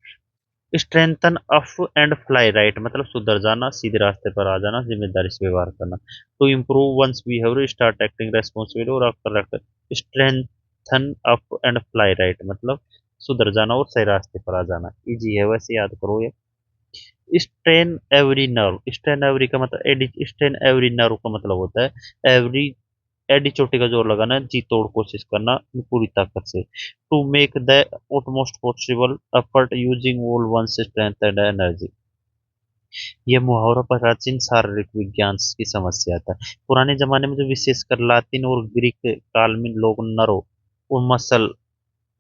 Strengthen up and fly right मतलब सुधर जाना, सीधे रास्ते पर आ जाना, जिम्मेदारी से व्यवहार करना। To improve one's behaviour, start acting responsibility और correct. Strengthen up and fly right मतलब सुधर जाना और सही रास्ते पर आ जाना, इजी है वैसे, याद करो ये। Strain every nerve. Strain every का मतलब स्ट्रेन एवरी नर्व का मतलब होता है एवरी एडी चोटी का जोर लगाना, जी तोड़ कोशिश करना पूरी ताकत से। To make the utmost possible effort using all one's strength and energy। यह मुहावरा प्राचीन शारीरिक विज्ञान की समस्या था। पुराने जमाने में जो विशेषकर लातिन और ग्रीक काल में लोग नरों और मसल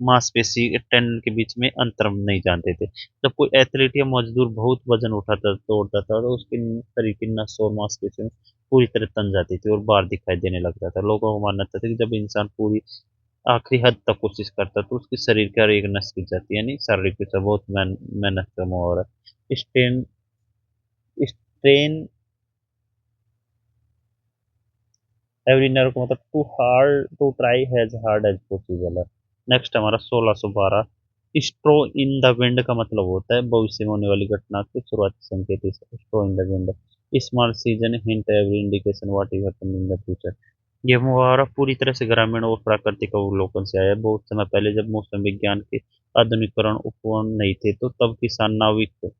मांसपेशी टेंडन के बीच में अंतर नहीं जानते थे। जब कोई एथलीट या मजदूर बहुत वजन उठाता दौड़ता था तो उसके शरीर की नसों और मांसपेशियों पूरी तरह तन जाती थी और बाहर दिखाई देने लगता था। लोगों को मानना था कि जब इंसान पूरी आखिरी हद तक कोशिश करता तो उसके शरीर की हर एक नस खिंच जाती, यानी शारीरिक विषय बहुत मेहनत का मुहावरा। स्ट्रेन स्ट्रेन एवरी नर्व का मतलब to try as hard as possible है। नेक्स्ट हमारा 1612 स्ट्रो इन द विंड का मतलब होता है भविष्य में होने वाली घटना के शुरुआती संकेत। Straw in the wind, small season hint every indication what is happening in the future. यह मुहावरा पूरी तरह से ग्रामीण और प्राकृतिक अवलोकन से आया है। बहुत समय पहले जब मौसम विज्ञान के आधुनिकरण उपकरण नहीं थे तो तब किसान नाविक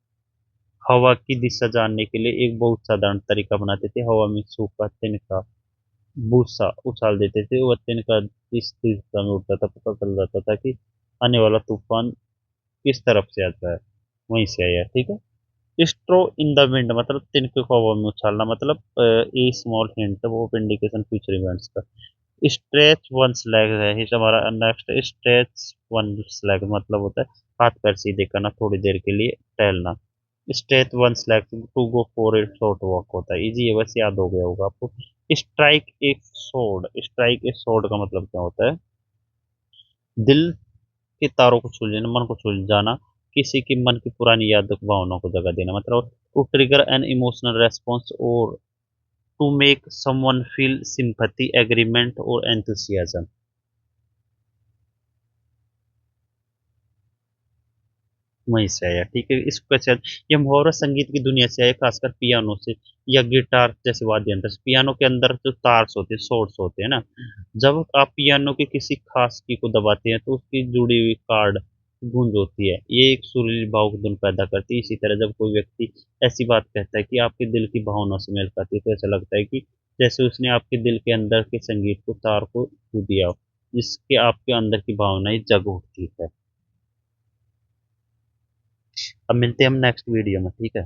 हवा की दिशा जानने के लिए एक बहुत साधारण तरीका बनाते थे। हवा में सूखा तिनका भूसा उछाल देते थे, वह तिनका किस दिशा में उड़ता था पता चल जाता था कि आने वाला तूफान किस तरफ से आता है, वहीं से आया। ठीक है। स्ट्रो इन द विंड मतलब तिनके को हवा में उछालना, मतलब ए स्मॉल हिंट वो इंडिकेशन फ्यूचर इवेंट्स का। स्ट्रेच वन लेग है ये हमारा नेक्स्ट। स्ट्रेच वन लेग मतलब होता है हाथ पैर सीधे करना, थोड़ी देर के लिए टहलना। Stretch one leg to go for a short walk होता है, इजी है, बस याद हो गया होगा आपको। स्ट्राइक ए सोड, स्ट्राइक ए सोड का मतलब क्या होता है? दिल के तारों को सुलझाना, मन को सुलझाना, किसी की मन की पुरानी यादों को भावनाओं को जगह देना, मतलब to trigger an emotional response और to make someone feel sympathy agreement और एंथुसियाज्म। वहीं से आया। ठीक है। इसको कैसे, ये मुहावरा संगीत की दुनिया से आया, खासकर पियानो से या गिटार जैसे वाद्य यंत्र से। पियानो के अंदर जो तार्स होते हैं, सोर्स होते हैं ना, जब आप पियानो के किसी खास की को दबाते हैं तो उसकी जुड़ी हुई कार्ड गूंज होती है, ये एक सुरीली भावुक धुन पैदा करती है। इसी तरह जब कोई व्यक्ति ऐसी बात कहता है कि आपके दिल की भावना से मेल खाती है तो ऐसा लगता है कि जैसे उसने आपके दिल के अंदर के संगीत को तार को छू दिया हो, जिसके आपके अंदर की भावनाएं जग उठती है। अब मिलते हैं हम नेक्स्ट वीडियो में। ठीक है।